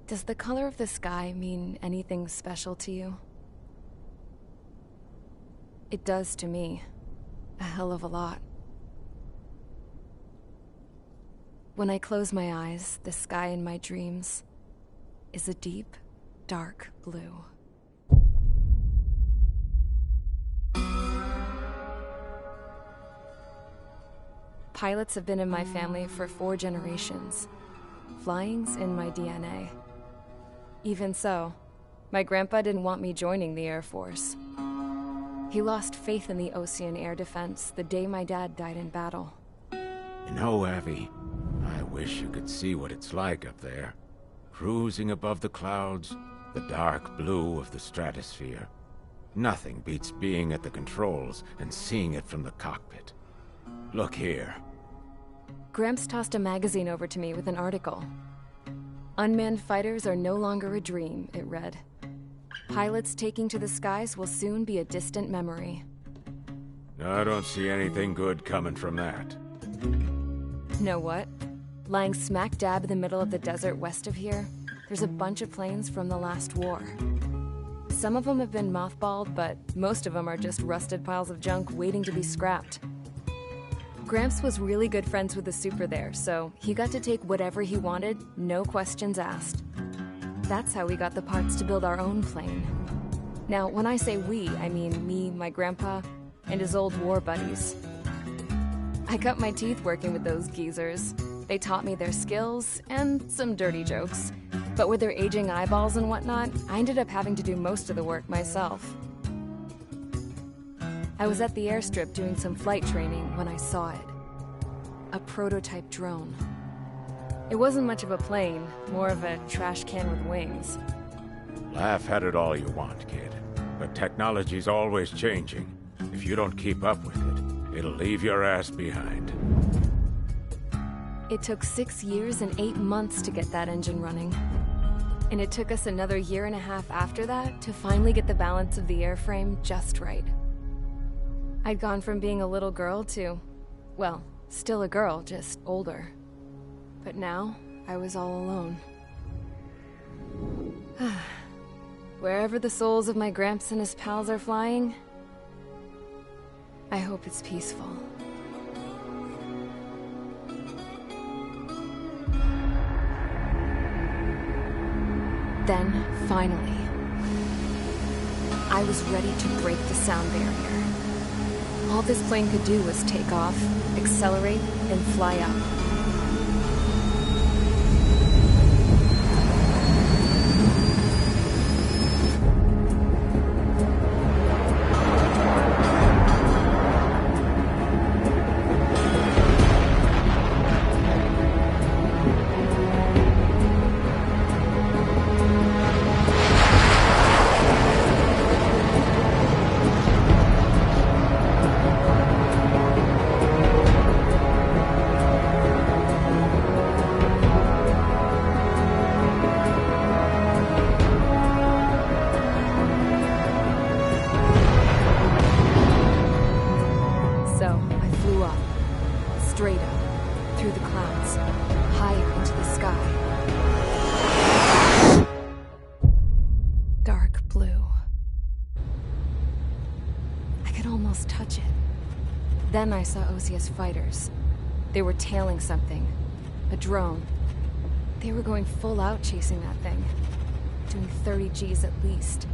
Does the color of the sky mean anything special to you? It does to me. A hell of a lot. When I close my eyes, the sky in my dreams is a deep, dark blue. Pilots have been in my family for 4 generations. Flying's in my DNA. Even so, my grandpa didn't want me joining the Air Force. He lost faith in the Osean Air Defense the day my dad died in battle. You know, Abby, I wish you could see what it's like up there. Cruising above the clouds, the dark blue of the stratosphere. Nothing beats being at the controls and seeing it from the cockpit. Look here. Gramps tossed a magazine over to me with an article. Unmanned fighters are no longer a dream, it read. Pilots taking to the skies will soon be a distant memory. I don't see anything good coming from that. Know what? Lying smack dab in the middle of the desert west of here, there's a bunch of planes from the last war. Some of them have been mothballed, but most of them are just rusted piles of junk waiting to be scrapped. Gramps was really good friends with the super there, so he got to take whatever he wanted, no questions asked. That's how we got the parts to build our own plane. Now, when I say we, I mean me, my grandpa, and his old war buddies. I cut my teeth working with those geezers. They taught me their skills, and some dirty jokes. But with their aging eyeballs and whatnot, I ended up having to do most of the work myself. I was at the airstrip doing some flight training when I saw it. A prototype drone. It wasn't much of a plane, more of a trash can with wings. Laugh at it all you want, kid. But technology's always changing. If you don't keep up with it, it'll leave your ass behind. It took 6 years and 8 months to get that engine running. And it took us another 1.5 years after that to finally get the balance of the airframe just right. I'd gone from being a little girl to, well, still a girl, just older. But now, I was all alone. Wherever the souls of my Gramps and his pals are flying, I hope it's peaceful. Then, finally, I was ready to break the sound barrier. All this plane could do was take off, accelerate, and fly up. Straight up, through the clouds, higher into the sky. Dark blue. I could almost touch it. Then I saw Osea's fighters. They were tailing something. A drone. They were going full out chasing that thing. Doing 30 Gs at least.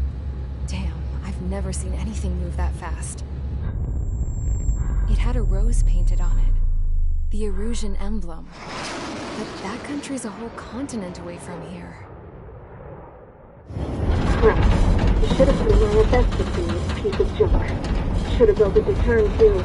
Damn, I've never seen anything move that fast. It had a rose painted on it. The Erusian emblem. But that country's a whole continent away from here. Right. You should have been where your best would be, you piece of junk. Should have built a deterrent too.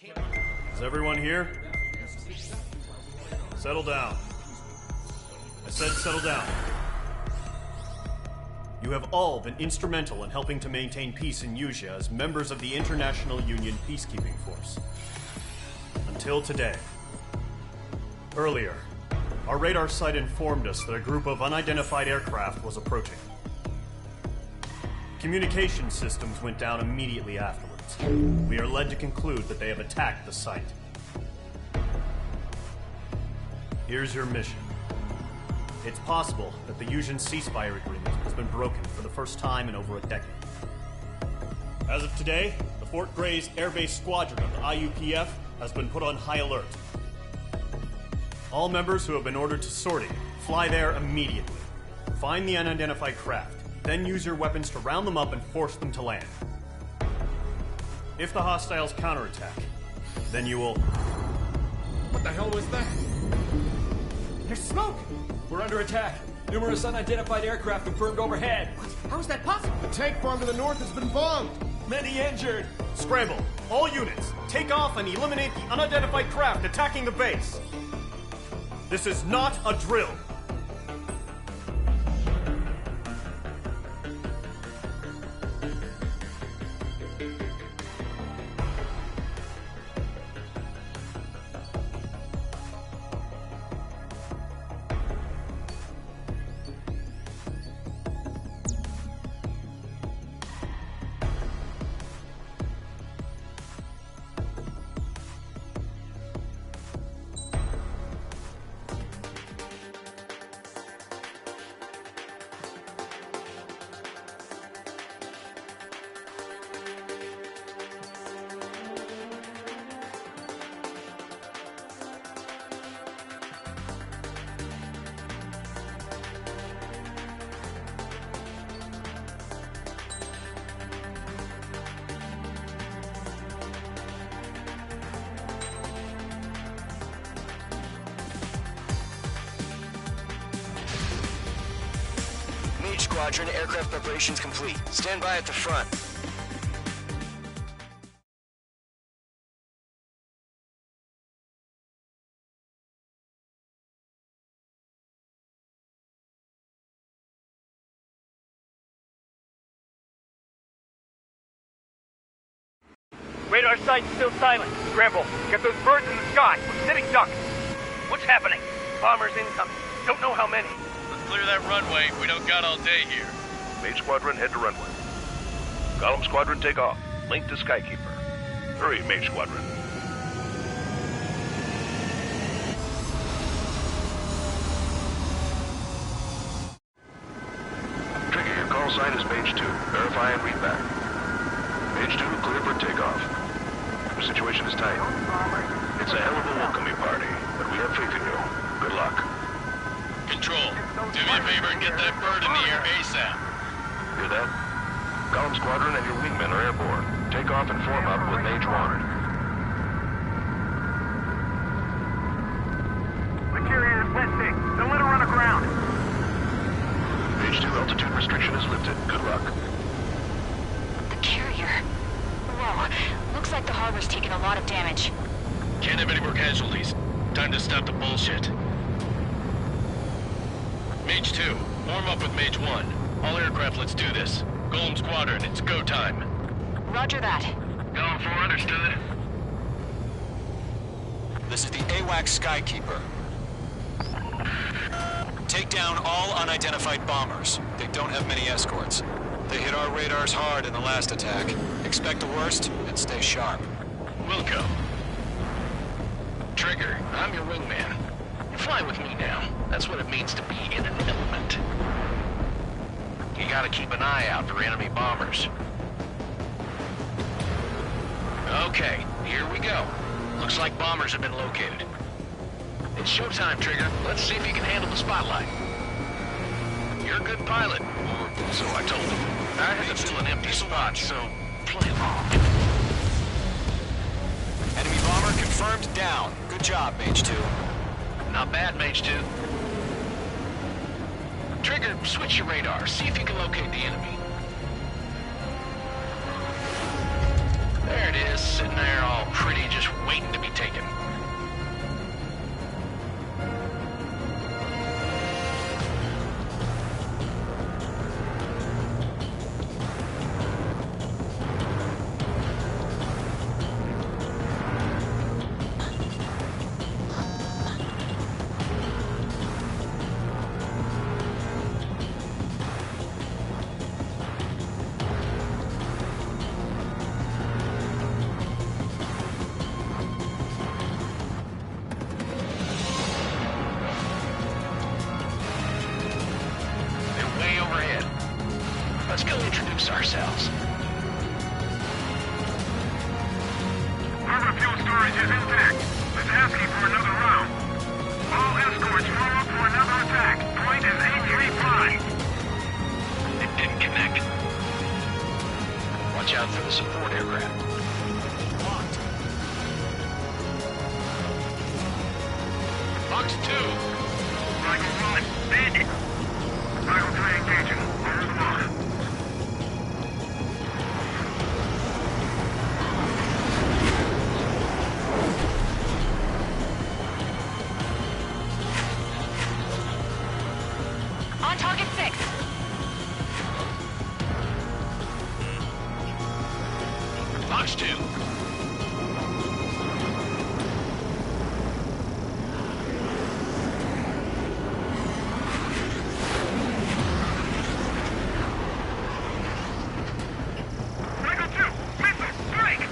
Is everyone here? Settle down. I said settle down. You have all been instrumental in helping to maintain peace in Usea as members of the International Union Peacekeeping Force. Until today. Earlier, our radar site informed us that a group of unidentified aircraft was approaching. Communication systems went down immediately afterwards. We are led to conclude that they have attacked the site. Here's your mission. It's possible that the Usean ceasefire agreement has been broken for the first time in over a decade. As of today, the Fort Grays Air Base Squadron of the IUPF has been put on high alert. All members who have been ordered to sortie, fly there immediately. Find the unidentified craft, then use your weapons to round them up and force them to land. If the hostiles counterattack, then you will... What the hell was that? There's smoke! We're under attack. Numerous unidentified aircraft confirmed overhead. What? How is that possible? The tank farm to the north has been bombed. Many injured. Scramble! All units, take off and eliminate the unidentified craft attacking the base. This is not a drill. Squadron, aircraft preparations complete. Stand by at the front. Radar site's still silent. Scramble. Get those birds in the sky. We're sitting ducks. What's happening? Bombers incoming. Don't know how many. Clear that runway. We don't got all day here. Mage Squadron, head to runway. Golem Squadron, take off. Link to Skykeeper. Hurry, Mage Squadron. Trigger, your call sign is Mage 2. Verify and read back. Mage 2, clear for takeoff. The situation is tight. It's a hell of a welcoming party, but we have faith in you. Good luck. Control, do me a favor and get that bird in the air ASAP. Hear that? Golem Squadron and your wingmen are airborne. Take off and form up with Mage 1. The carrier is listing. Don't let her run aground. Mage 2, altitude restriction is lifted. Good luck. The carrier? Whoa. Looks like the harbor's taken a lot of damage. Can't have any more casualties. Time to stop the bullshit. Mage 2, warm up with Mage 1. All aircraft, let's do this. Golem Squadron, it's go time. Roger that. Going for understood. This is the AWAC Skykeeper. Take down all unidentified bombers. They don't have many escorts. They hit our radars hard in the last attack. Expect the worst and stay sharp. Wilco. Trigger, I'm your wingman. You fly with me now. That's what it means to be in an element. You gotta keep an eye out for enemy bombers. Okay, here we go. Looks like bombers have been located. It's showtime, Trigger. Let's see if you can handle the spotlight. You're a good pilot, or so I told him. I had to fill an empty spot, so play along. Enemy bomber confirmed down. Good job, Mage 2. Not bad, Mage 2. Trigger, switch your radar. See if you can locate the enemy. There it it is, sitting there all pretty, just waiting to be taken. Let's go introduce ourselves. Harbor fuel storage is intact. It's asking for another round. All escorts roll up for another attack. Point is 835. It didn't connect. Watch out for the support aircraft. Locked. Box 2. Michael 1. Bandit. Michael 3 engaging. Over the mark. On target 6. Box 2. Michael 2. Missile. Strike.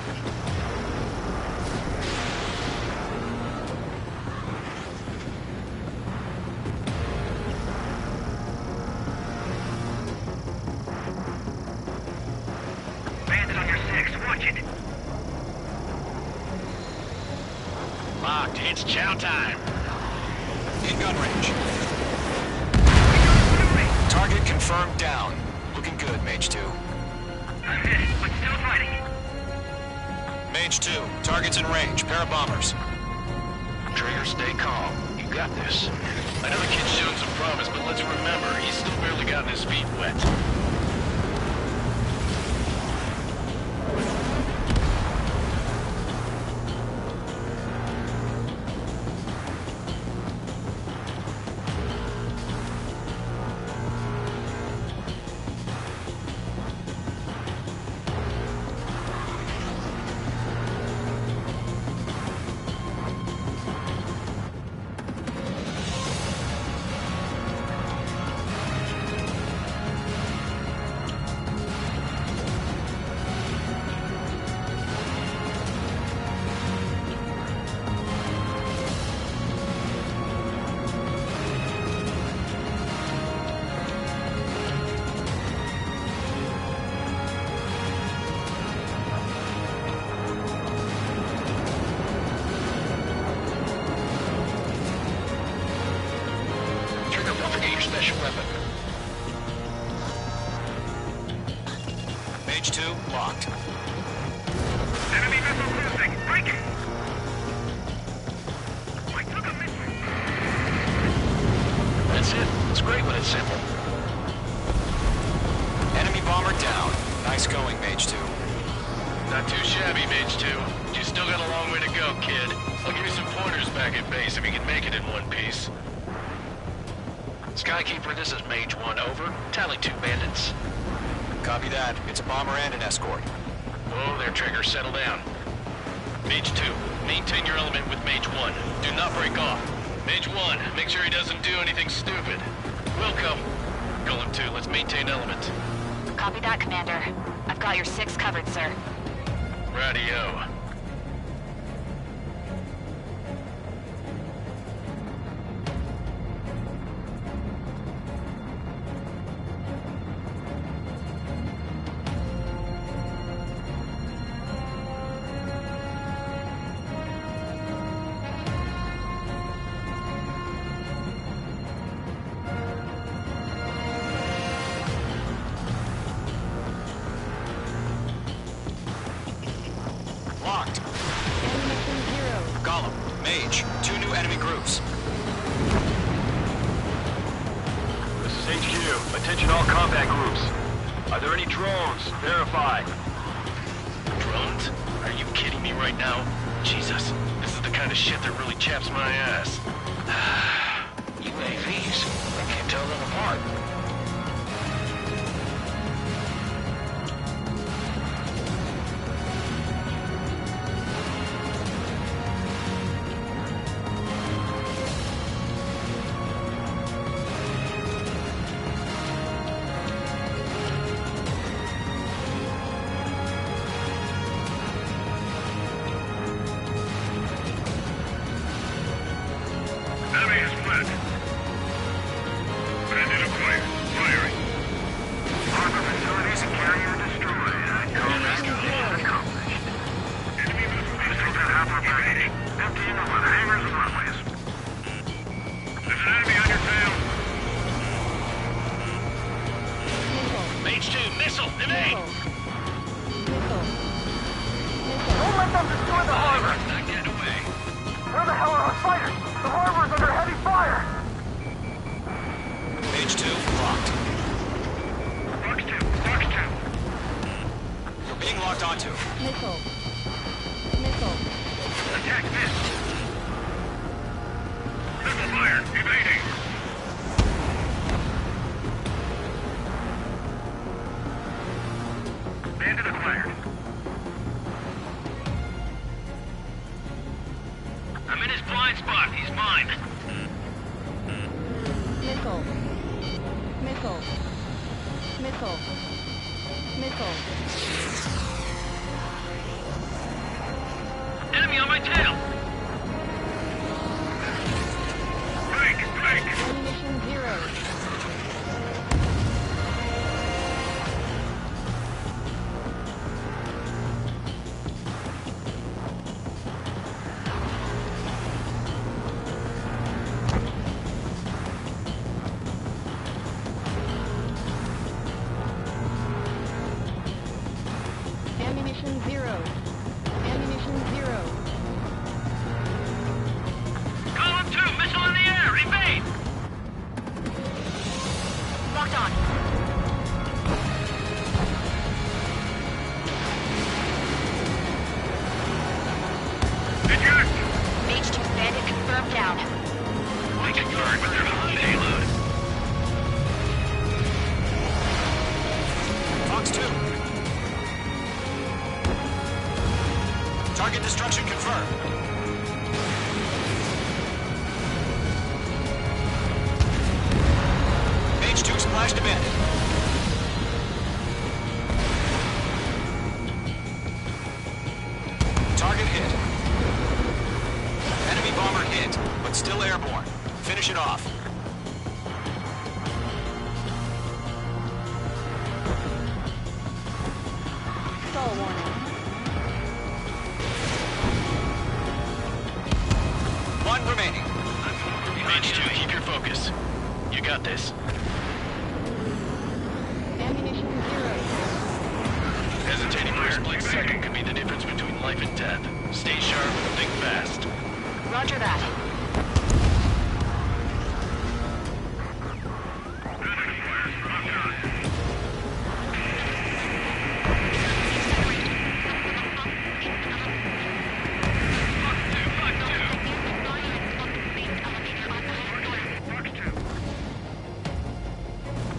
Bandit on your 6. Watch it. Locked. It's chow time. In gun range. Target confirmed down. Looking good, Mage 2. I'm hit, but still fighting. Mage 2, target's in range. Pair of bombers. Trigger, stay calm. You got this. I know the kid's shown some promise, but let's remember, he's still barely gotten his feet wet. Trigger, don't forget your special weapon. Mage 2, locked. Enemy missile cruising. Break it. I took a missile. That's it. It's great when it's simple. Enemy bomber down. Nice going, Mage 2. Not too shabby, Mage 2. But you still got a long way to go, kid. I'll give you some pointers back at base if you can make it in one piece. Skykeeper, this is Mage 1, over. Tally 2 bandits. Copy that. It's a bomber and an escort. Whoa there, Trigger. Settle down. Mage 2, maintain your element with Mage 1. Do not break off. Mage 1, make sure he doesn't do anything stupid. Welcome. Golem 2, let's maintain element. Copy that, Commander. I've got your 6 covered, sir. Radio. Locked. Golem, Mage, 2 new enemy groups. This is HQ. Attention all combat groups. Are there any drones? Verify. Drones? Are Are you kidding me right now? Jesus, this is the kind of shit that really chaps my ass. UAVs? I can't tell them apart. Enemy on my tail! Ammunition 0. Ammunition 0. Ammunition 0. Column 2, missile in the air! Evade! Locked on. Eject! Mage 2 bandit confirmed down. We confirmed, but they're on payload. Fox 2. Target destruction confirmed. Mage 2 splashed a bandit. Target hit. Enemy bomber hit, but still airborne. Finish it off. Stall warning. One remaining. Mage 2, keep your focus. You got this. Ammunition 0. Hesitating for a split second could be the difference between life and death. Stay sharp and think fast. Roger that.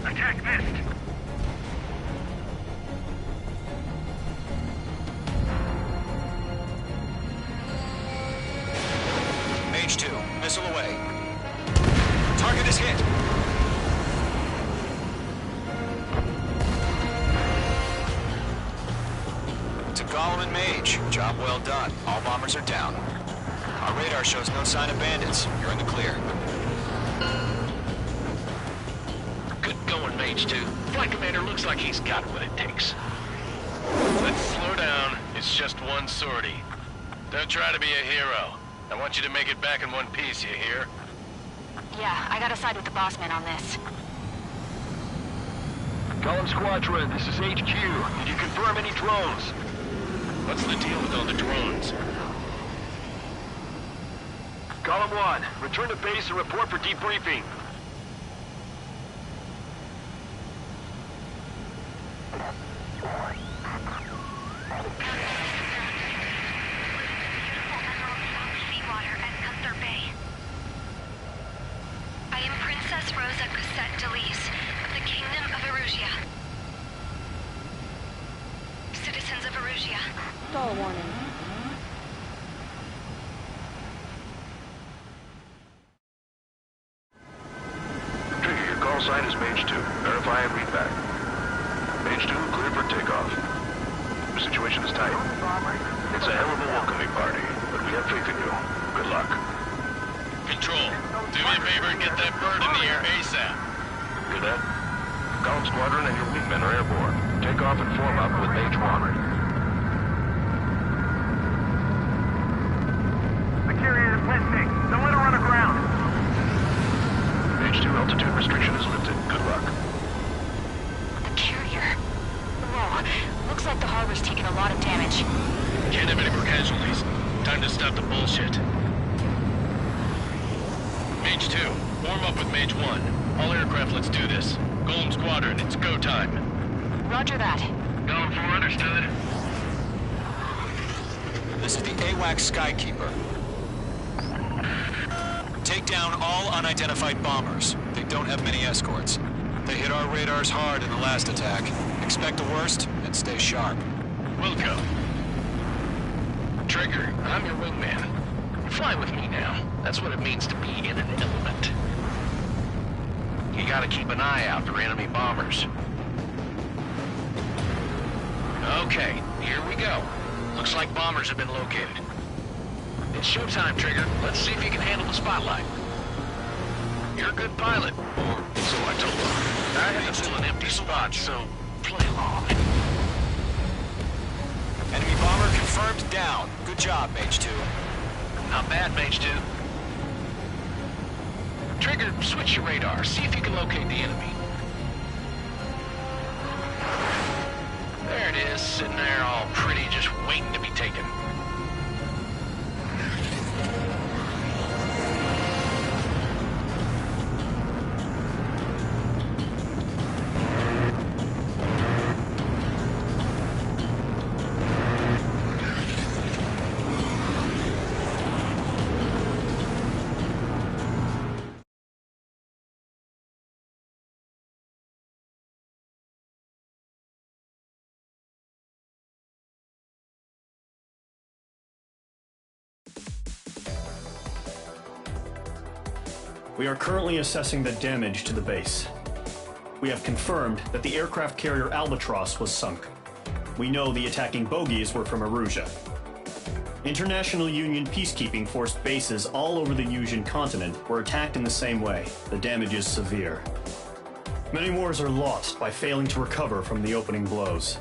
Attack missed! Mage 2, missile away. Target is hit. To Golem and Mage, job well done. All bombers are down. Our radar shows no sign of bandits. You're in the clear. Good going, Mage 2. Flight Commander looks like he's got what it takes. Let's slow down. It's just one sortie. Don't try to be a hero. I want you to make it back in one piece, you hear? Yeah, I gotta side with the boss man on this. Column Squadron, this is HQ. Did you confirm any drones? What's the deal with all the drones? Column 1, return to base and report for debriefing. Princess Rosa Cosette Delise of the Kingdom of Erusia. Citizens of Erusia. Stall warning. Trigger, your call sign is Mage 2. Verify and read back. Mage 2, clear for takeoff. The situation is tight. It's a hell of a welcoming party, but we have faith in you. Good luck. Control, do me a favor and get that bird in the air ASAP. Cadet, Column Squadron and your wingmen are airborne. Take off and form up with Mage 1. The carrier is landing. Don't let her run aground. Mage 2, altitude restriction is lifted. Good luck. The carrier. Whoa, looks like the harbor's taken a lot of damage. Can't have any more casualties. Time to stop the bullshit. Mage 2, form up with Mage 1. All aircraft, let's do this. Golem Squadron, it's go time. Roger that. Going for understood. This is the AWACS Skykeeper. Take down all unidentified bombers. They don't have many escorts. They hit our radars hard in the last attack. Expect the worst and stay sharp. Wilco. Trigger, I'm your wingman. Fly with me now. That's what it means to be in an element. You gotta keep an eye out for enemy bombers. Okay, here we go. Looks like bombers have been located. It's showtime, Trigger. Let's see if you can handle the spotlight. You're a good pilot, or so I told them. I have to fill an empty spot, so play along. Enemy bomber confirmed down. Good job, Mage 2. Not bad, Mage 2. Trigger, switch your radar. See if you can locate the enemy. There it is, sitting there all pretty, just waiting to be taken. We are currently assessing the damage to the base. We have confirmed that the aircraft carrier Albatross was sunk. We know the attacking bogies were from Erusia. International Union peacekeeping force bases all over the Yusian continent were attacked in the same way. The damage is severe. Many wars are lost by failing to recover from the opening blows.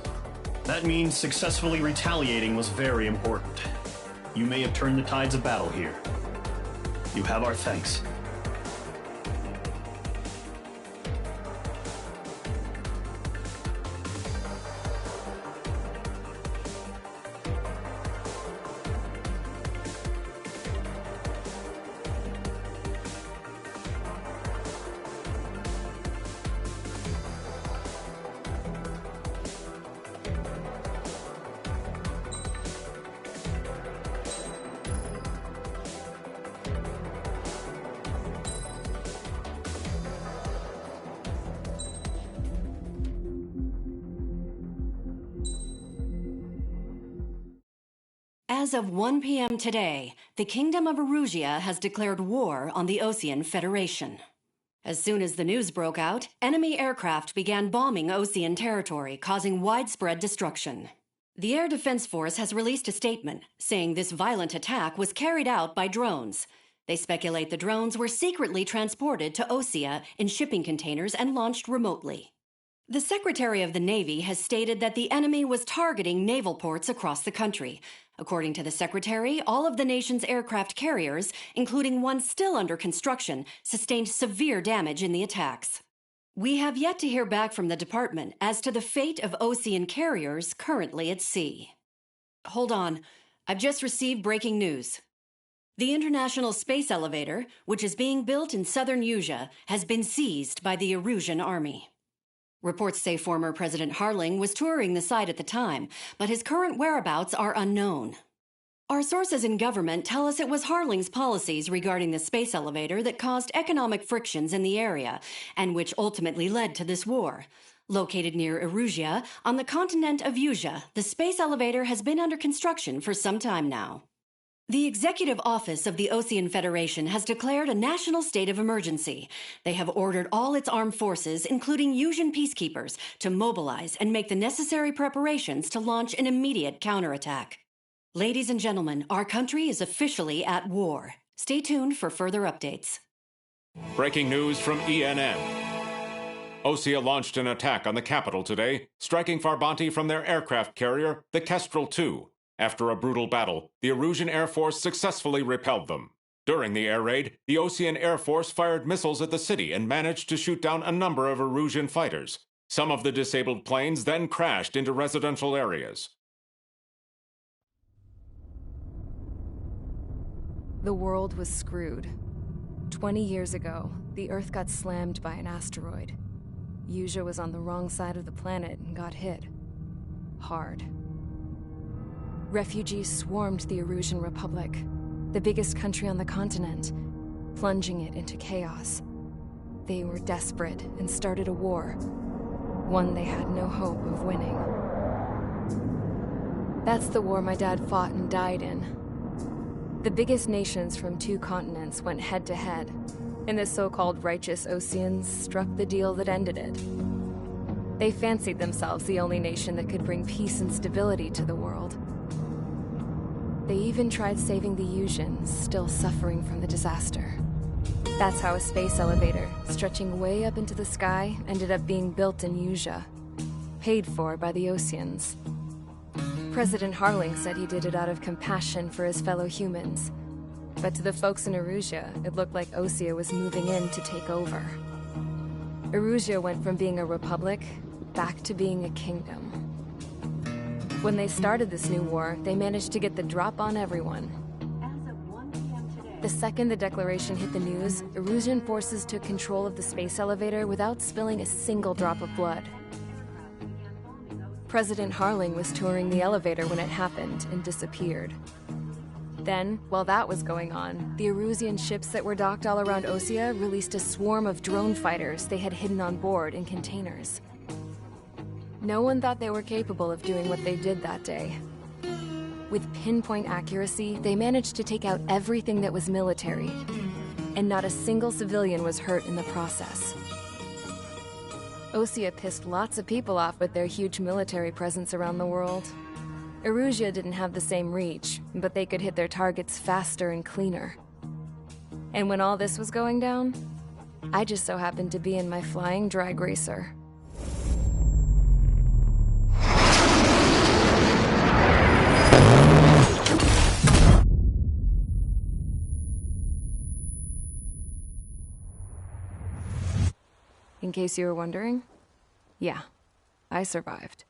That means successfully retaliating was very important. You may have turned the tides of battle here. You have our thanks. As of 1 p.m. today, the Kingdom of Erusia has declared war on the Osean Federation. As soon as the news broke out, enemy aircraft began bombing Osean territory, causing widespread destruction. The Air Defense Force has released a statement saying this violent attack was carried out by drones. They speculate the drones were secretly transported to Osea in shipping containers and launched remotely. The Secretary of the Navy has stated that the enemy was targeting naval ports across the country. According to the Secretary, all of the nation's aircraft carriers, including one still under construction, sustained severe damage in the attacks. We have yet to hear back from the department as to the fate of Osean carriers currently at sea. Hold on. I've just received breaking news. The International Space Elevator, which is being built in southern Yusia, has been seized by the Erusian army. Reports say former President Harling was touring the site at the time, but his current whereabouts are unknown. Our sources in government tell us it was Harling's policies regarding the space elevator that caused economic frictions in the area, and which ultimately led to this war. Located near Erusia, on the continent of Usia, the space elevator has been under construction for some time now. The Executive Office of the Osean Federation has declared a national state of emergency. They have ordered all its armed forces, including Usian peacekeepers, to mobilize and make the necessary preparations to launch an immediate counterattack. Ladies and gentlemen, our country is officially at war. Stay tuned for further updates. Breaking news from ENN. Osea launched an attack on the capital today, striking Farbanti from their aircraft carrier, the Kestrel II. After a brutal battle, the Erusian Air Force successfully repelled them. During the air raid, the Osean Air Force fired missiles at the city and managed to shoot down a number of Erusian fighters. Some of the disabled planes then crashed into residential areas. The world was screwed. 20 years ago, the Earth got slammed by an asteroid. Usia was on the wrong side of the planet and got hit. Hard. Refugees swarmed the Erusian Republic, the biggest country on the continent, plunging it into chaos. They were desperate and started a war, one they had no hope of winning. That's the war my dad fought and died in. The biggest nations from 2 continents went head-to-head, and the so-called righteous Oseans struck the deal that ended it. They fancied themselves the only nation that could bring peace and stability to the world. They even tried saving the Usians, still suffering from the disaster. That's how a space elevator, stretching way up into the sky, ended up being built in Usia, paid for by the Oseans. President Harling said he did it out of compassion for his fellow humans. But to the folks in Erusia, it looked like Osea was moving in to take over. Erusia went from being a republic back to being a kingdom. When they started this new war, they managed to get the drop on everyone. The second the declaration hit the news, Erusian forces took control of the space elevator without spilling a single drop of blood. President Harling was touring the elevator when it happened and disappeared. Then, while that was going on, the Erusian ships that were docked all around Osea released a swarm of drone fighters they had hidden on board in containers. No one thought they were capable of doing what they did that day. With pinpoint accuracy, they managed to take out everything that was military, and not a single civilian was hurt in the process. Osea pissed lots of people off with their huge military presence around the world. Erusia didn't have the same reach, but they could hit their targets faster and cleaner. And when all this was going down, I just so happened to be in my flying drag racer. In case you were wondering, yeah, I survived.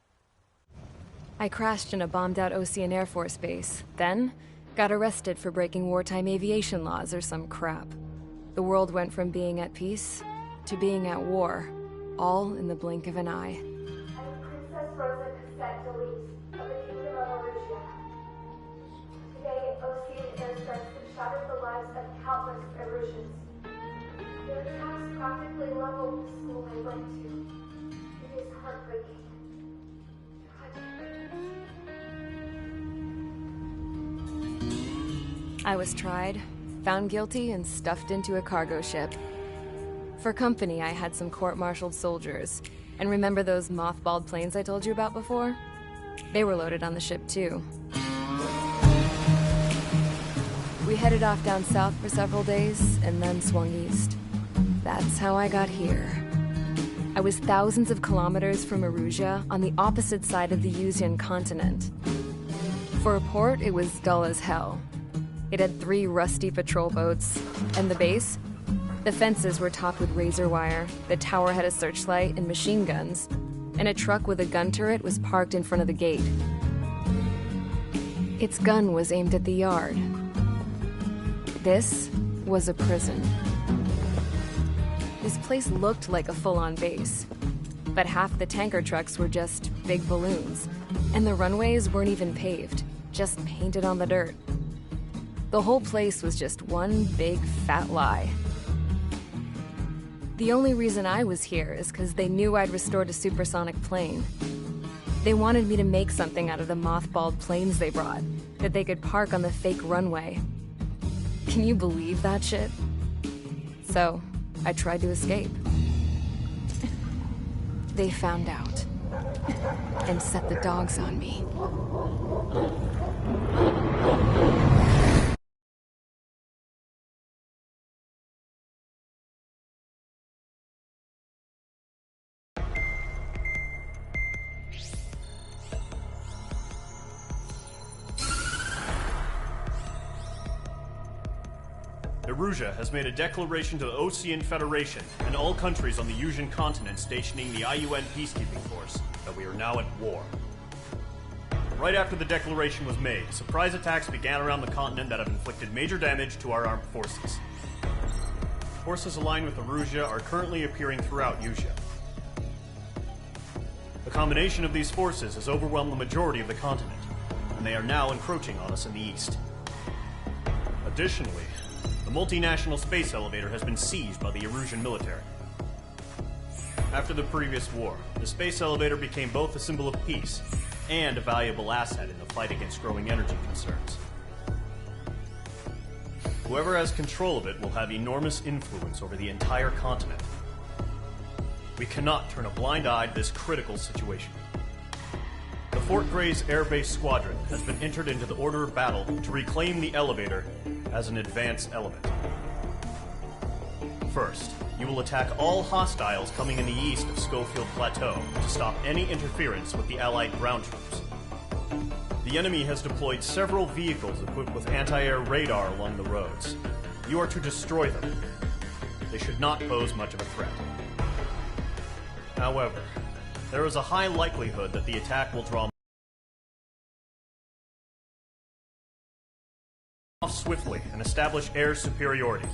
I crashed in a bombed-out Osean Air Force base, then got arrested for breaking wartime aviation laws or some crap. The world went from being at peace to being at war, all in the blink of an eye. I am Princess Rosa Cassette Delise of the Kingdom of Erusia. Today, Osean airstrikes have shattered the lives of countless Erusians. Their attacks practically leveled the school I went to. It is heartbreaking. I was tried, found guilty, and stuffed into a cargo ship. For company, I had some court-martialed soldiers. And remember those mothballed planes I told you about before? They were loaded on the ship, too. We headed off down south for several days, and then swung east. That's how I got here. I was thousands of kilometers from Erusia, on the opposite side of the Usian continent. For a port, it was dull as hell. It had 3 rusty patrol boats, and the base? The fences were topped with razor wire, the tower had a searchlight and machine guns, and a truck with a gun turret was parked in front of the gate. Its gun was aimed at the yard. This was a prison. This place looked like a full-on base, but half the tanker trucks were just big balloons, and the runways weren't even paved, just painted on the dirt. The whole place was just one big fat lie. The only reason I was here is because they knew I'd restored a supersonic plane. They wanted me to make something out of the mothballed planes they brought, that they could park on the fake runway. Can you believe that shit? So, I tried to escape. They found out, and set the dogs on me. Erusea has made a declaration to the Osean Federation and all countries on the Yusian continent stationing the IUN peacekeeping force that we are now at war. Right after the declaration was made, surprise attacks began around the continent that have inflicted major damage to our armed forces. Forces aligned with Erusea are currently appearing throughout Yusia. The combination of these forces has overwhelmed the majority of the continent, and they are now encroaching on us in the east. Additionally, the multinational space elevator has been seized by the Erusian military. After the previous war, the space elevator became both a symbol of peace and a valuable asset in the fight against growing energy concerns. Whoever has control of it will have enormous influence over the entire continent. We cannot turn a blind eye to this critical situation. The Fort Grays Air Base Squadron has been entered into the order of battle to reclaim the elevator as an advanced element. First, you will attack all hostiles coming in the east of Schofield Plateau to stop any interference with the Allied ground troops. The enemy has deployed several vehicles equipped with anti-air radar along the roads. You are to destroy them. They should not pose much of a threat. However, there is a high likelihood that the attack will draw off swiftly and establish air superiority.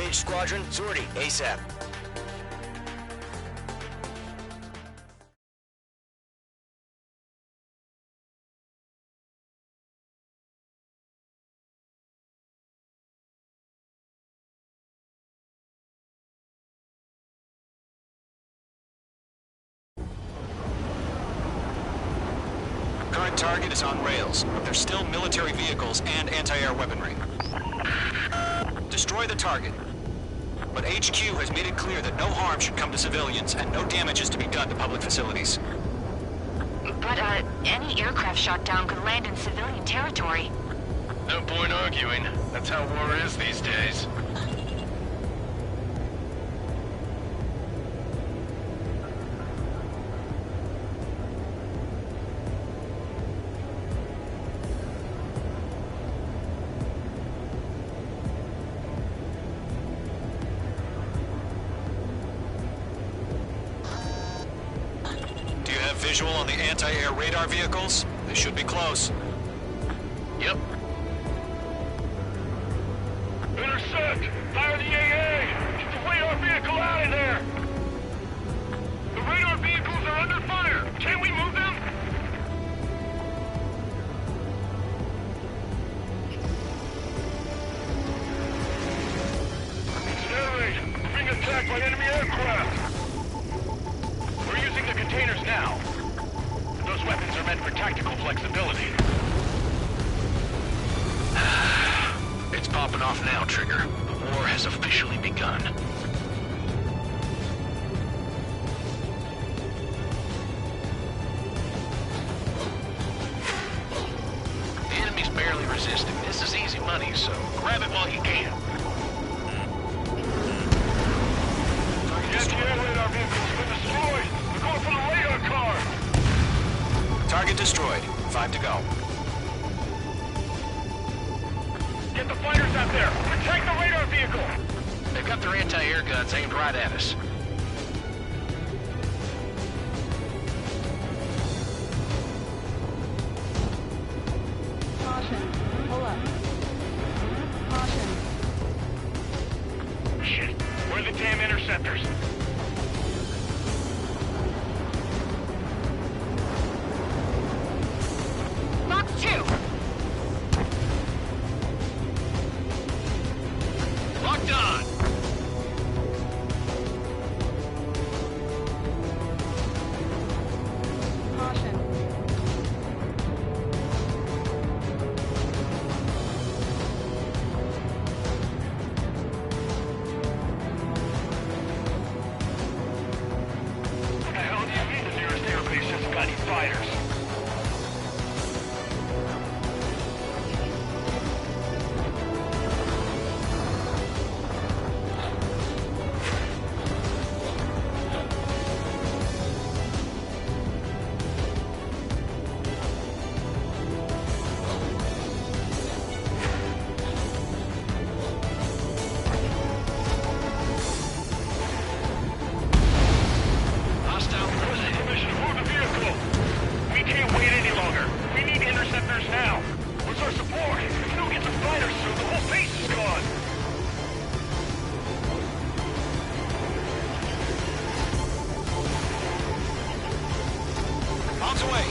Engage squadron. Sortie, ASAP. Current target is on rails, but there's still military vehicles and anti-air weaponry. Destroy the target. But HQ has made it clear that no harm should come to civilians and no damage is to be done to public facilities. But, any aircraft shot down could land in civilian territory. No point arguing. That's how war is these days. Visual on the anti-air radar vehicles? They should be close. Yep. Intercept! Fire the AA! Get the radar vehicle out of there! The radar vehicles are under fire! Can we move them? Accelerate! We're being attacked by enemy aircraft! We're using the containers now. Those weapons are meant for tactical flexibility. It's popping off now, Trigger. The war has officially begun. The enemy's barely resisting. This is easy money, so grab it while you can. Get the air radar vehicles been destroyed! We're going for the radar car! Target destroyed. 5 to go. Get the fighters out there! Protect the radar vehicle! They've got their anti-air guns aimed right at us. Caution. Pull up. Caution. Shit. Where are the damn interceptors? Box 2! Locked on! Caution. What the hell do you mean the nearest airbase hasn't got any fighters? Hostile President Commission, move the vehicle! We can't wait any longer. We need interceptors now. Where's our support? If we don't get the fighters soon, the whole base is gone. Arms away.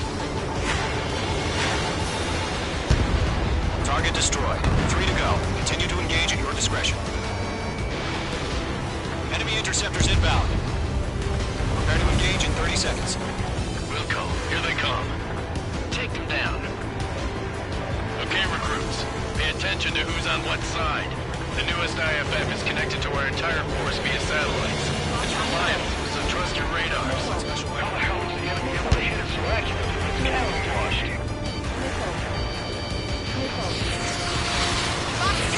Target destroyed. 3 to go. Continue to engage at your discretion. Enemy interceptors inbound. Prepare to engage in 30 seconds. Wilco, here they come. Take them down. Okay, recruits. Pay attention to who's on what side. The newest IFF is connected to our entire force via satellites. It's reliable, so trust your radars. How the hell was the enemy able to hit us so accurately? It's camouflaged. Box 2!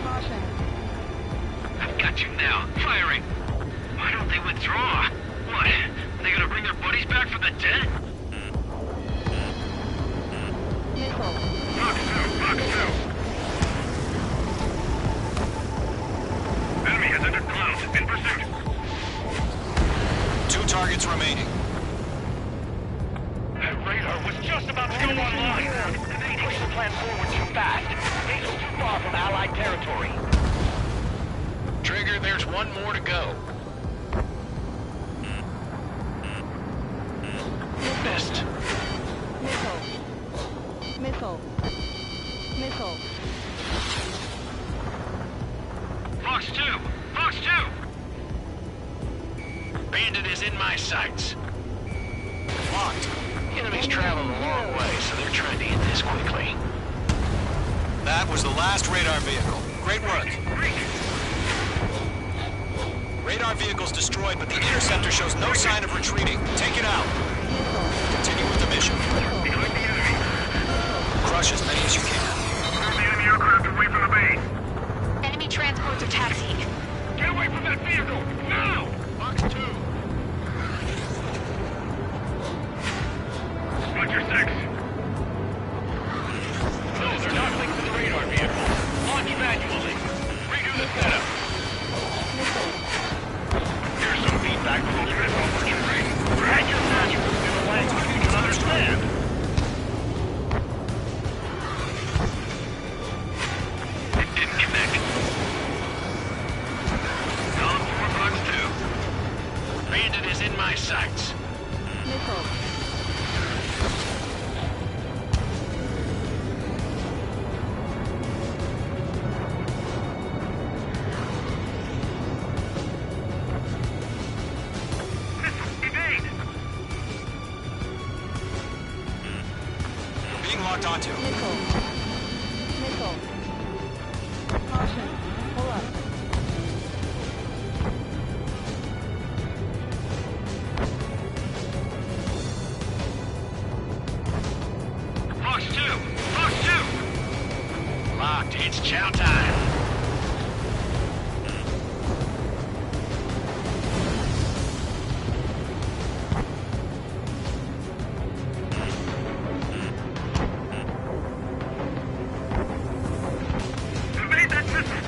Caution. I've got you now. Firing. Why don't they withdraw? What? They gonna bring their buddies back from the dead? Missile. Box 2, Box 2. Enemy has entered remaining. That radar was just about to go online. Push the plan forward too fast. It's too far from Allied territory. Trigger, there's one more to go. Missed. Missile. Missile. Missile. Fox 2! Fox 2! Bandit is in my sights. Locked. The enemy's traveling a long way, so they're trying to hit this quickly. That was the last radar vehicle. Great work. Radar vehicle's destroyed, but the interceptor shows no sign of retreating. Take it out. Continue with the mission. Behind the enemy. Crush as many as you can. Move the enemy aircraft away from the base. Enemy transports are taxiing. Get away from that vehicle! Now! Fox 2. Roger 6. No, they're not linked to the radar vehicle. Launch manually. Redo the setup. Here's some feedback from those missiles, Richard Reed. Write your manuals in a language you can understand. It didn't connect. Down 4 Fox 2. Bandit is in my sights. Missile. Evade! Being locked onto. Missile. Missile. Caution. Pull up. Fox 2! Fox 2! Locked. It's chow time. Evade that missile!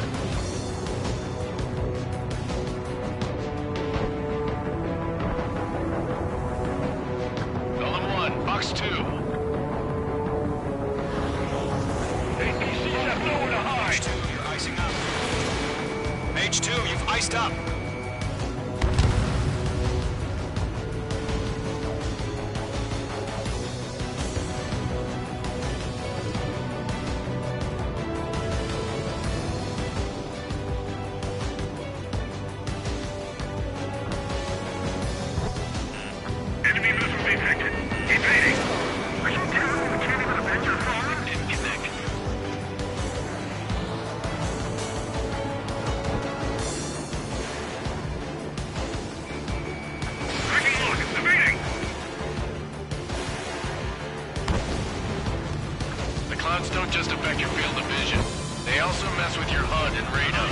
Golem 1, Fox 2. APCs have nowhere to hide! Mage 2, you're icing up. Mage 2, you've iced up. Enemy missile detected. Evading. Are you telling me we can't even avenge your father? Didn't connect. Taking a look. Evading. The clouds don't just affect your field of vision. They also mess with your HUD and radar.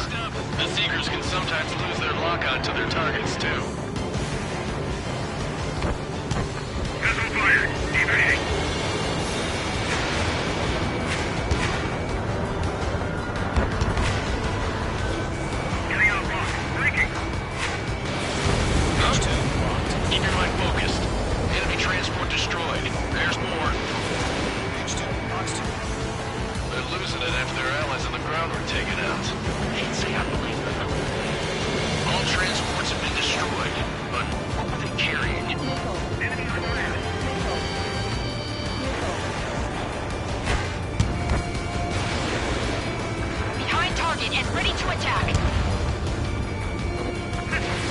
The Seekers can sometimes lose their lock-on to their targets, too. Missile fired. Evading. Getting out block. Breaking. Mage 2. Keep your mind focused. Enemy transport destroyed. There's more. Mage 2, Fox 2. They're losing it after their allies on the ground were taken out. Can't say I blame them. All transports have been destroyed, but what were they carrying? Missile. Enemy on land. Missile. Missile. Behind target and ready to attack.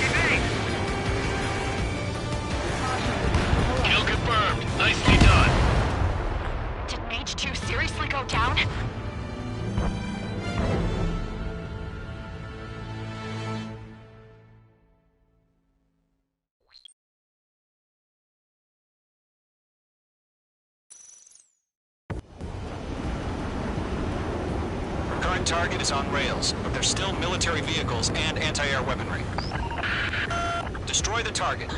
Evade. Kill confirmed. Nicely done. Did Mage 2 seriously go down? Current target is on rails, but there's still military vehicles and anti-air weaponry. Destroy the target.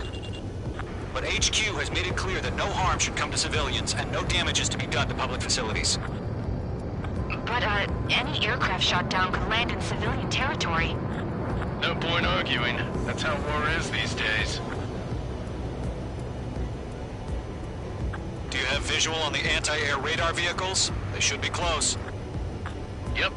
But HQ has made it clear that no harm should come to civilians and no damage is to be done to public facilities. But, any aircraft shot down could land in civilian territory. No point arguing. That's how war is these days. you have visual on the anti-air radar vehicles? They should be close. Yep.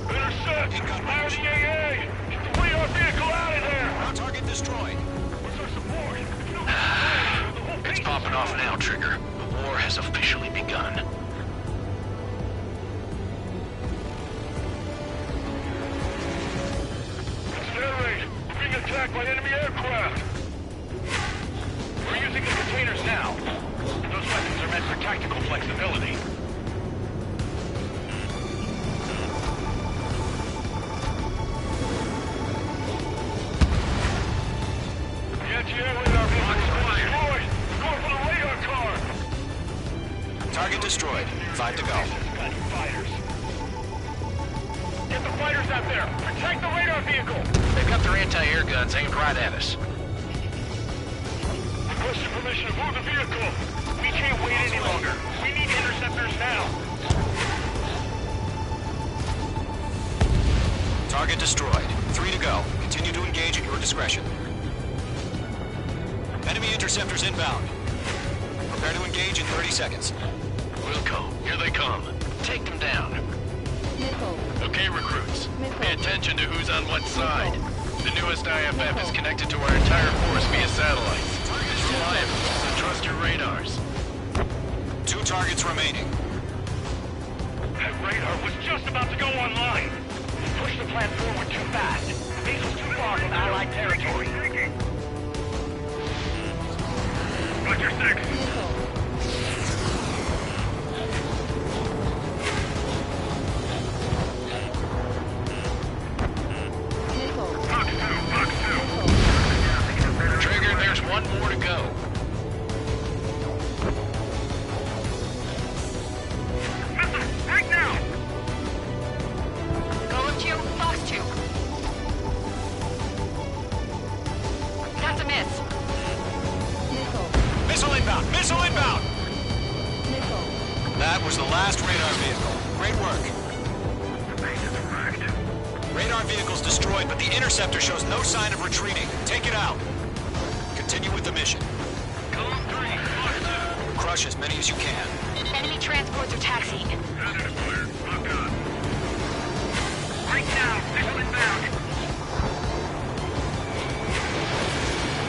Intercept! Fire the AA! Get the radar vehicle out of there! Target destroyed. Where's our support? It's popping off now, Trigger. The war has officially begun. It's air raid! We're being attacked by enemy aircraft! We're using the containers now. Those weapons are meant for tactical flexibility. The anti-air radar vehicle is destroyed! Going for the radar car! Target destroyed. 5 to go. Fighters! Get the fighters out there! Protect the radar vehicle! They've got their anti-air guns aimed right at us. Requesting permission to move the vehicle! We can't wait any longer! We need interceptors now! Target destroyed. 3 to go. Continue to engage at your discretion. Enemy interceptors inbound. Prepare to engage in 30 seconds. Wilco, here they come. Take them down. Missile. Okay, recruits. Missile. Pay attention to who's on what side. The newest IFF is connected to our entire force via satellite. It's reliable, so trust your radars. 2 targets remaining. That radar was just about to go online! Push the plan forward too fast. Base is too far from Allied territory. Roger 6! Trigger, there's one more to go. Right now! Golem 2, Fox 2. That's a miss. Missile inbound! Missile inbound! That was the last radar vehicle. Great work. Radar vehicle's destroyed, but the interceptor shows no sign of retreating. Take it out. Continue with the mission. Golem 3, Fox 2. Crush as many as you can. Enemy transports are taxiing. Lock on. Right now, missile inbound.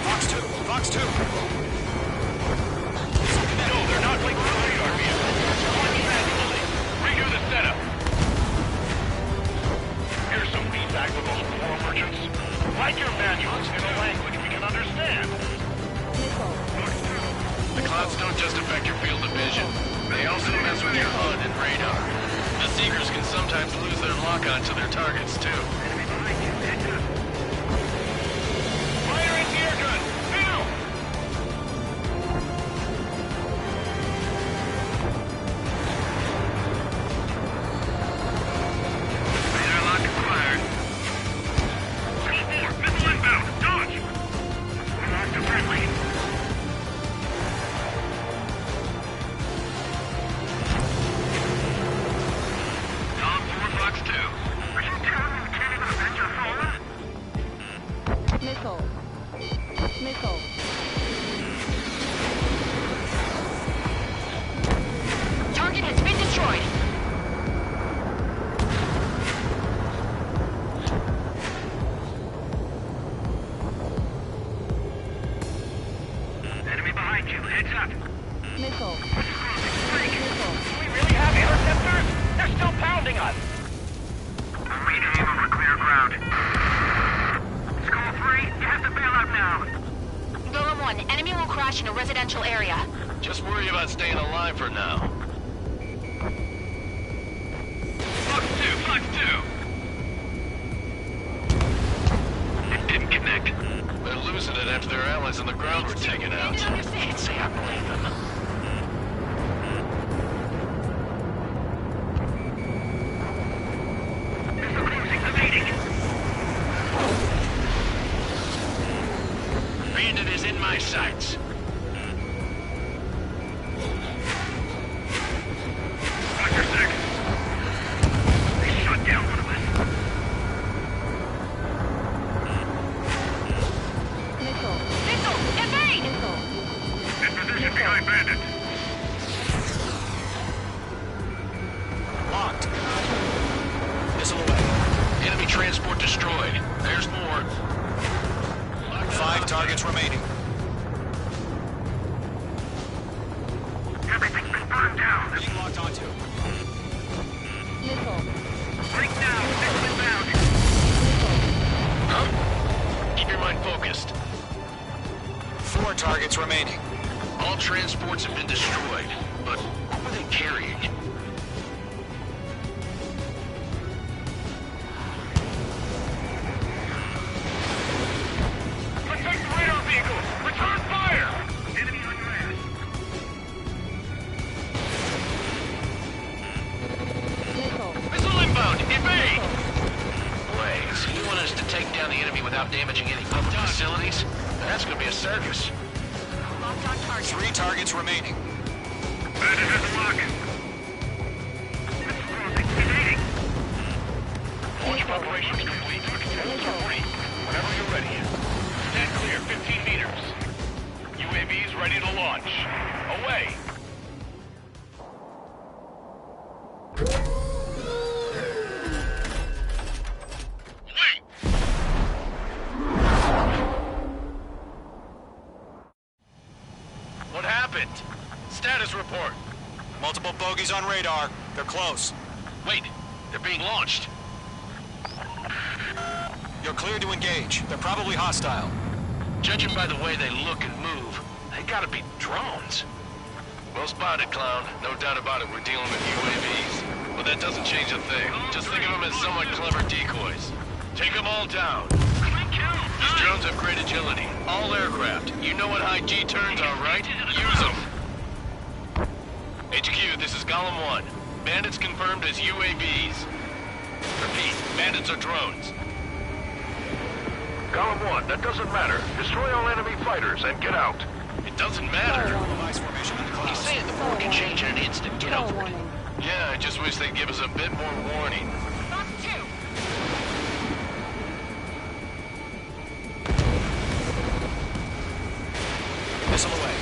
Fox 2! Fox 2! No, they're not like the radar vehicle. Launch manually. Redo the setup. Here's some feedback from those poor merchants. Write your manuals in a language we can understand. The clouds don't just affect your field of vision. They also mess with your HUD and radar. The Seekers can sometimes lose their lock-on to their targets, too. Fire anti-air gun! Now! Radar lock acquired. Golem 4, missile inbound! Dodge! Lock to friendly. Golem 4, Fox 2. Are you telling me we can't even avenge our fallen? Missile. Missile. Target has been destroyed. Enemy behind you, heads up. Missile. Do we really have interceptors? They're still pounding us. Rename over clear ground. Skull 3, you have to bail out now. Golem 1, enemy will crash in a residential area. Just worry about staying alive for now. Fox 2, Fox 2. It didn't connect. They're losing it after their allies on the ground were taken out. Can't say I blame them. Missile cruising evading. my sights. Roger, 6. They shot down one of us. Missile. Missile! Evade! Missile. In position behind bandit. Locked. Missile away. Enemy transport destroyed. There's more. 5 targets remaining. Everything's been burned down. Being locked onto. Missile. Break down. 6 inbound. Huh? Keep your mind focused. 4 targets remaining. All transports have been destroyed, but what were they carrying? Protect the radar vehicles. Return fire. Enemy on your ass. Missile. Missile inbound! Evade! Blaze, you want us to take down the enemy without damaging any public facilities? That's gonna be a circus. Locked on target. 3 targets remaining. Bandit has a lock. Evading. Launch preparations complete. Controls are free. Whenever you're ready. Stand clear, 15 meters. UAVs ready to launch. Away. Wait. What happened? Status report. Multiple bogies on radar. They're close. Wait, they're being launched. You're clear to engage. They're probably hostile. Judging by the way they look and move, they gotta be drones. Well spotted, Clown. No doubt about it, we're dealing with UAVs. But that doesn't change a thing. Just think of them as somewhat clever decoys. Take them all down. These drones have great agility. All aircraft. You know what high G turns are, right? Use them. HQ, this is Golem 1. Bandits confirmed as UAVs. Repeat, bandits are drones. Golem 1, that doesn't matter. Destroy all enemy fighters and get out. It doesn't matter. Device formation in the He's clouds. saying the board can change in an instant. Get Stall over it. warning. Yeah, I just wish they'd give us a bit more warning. Box 2. Missile away.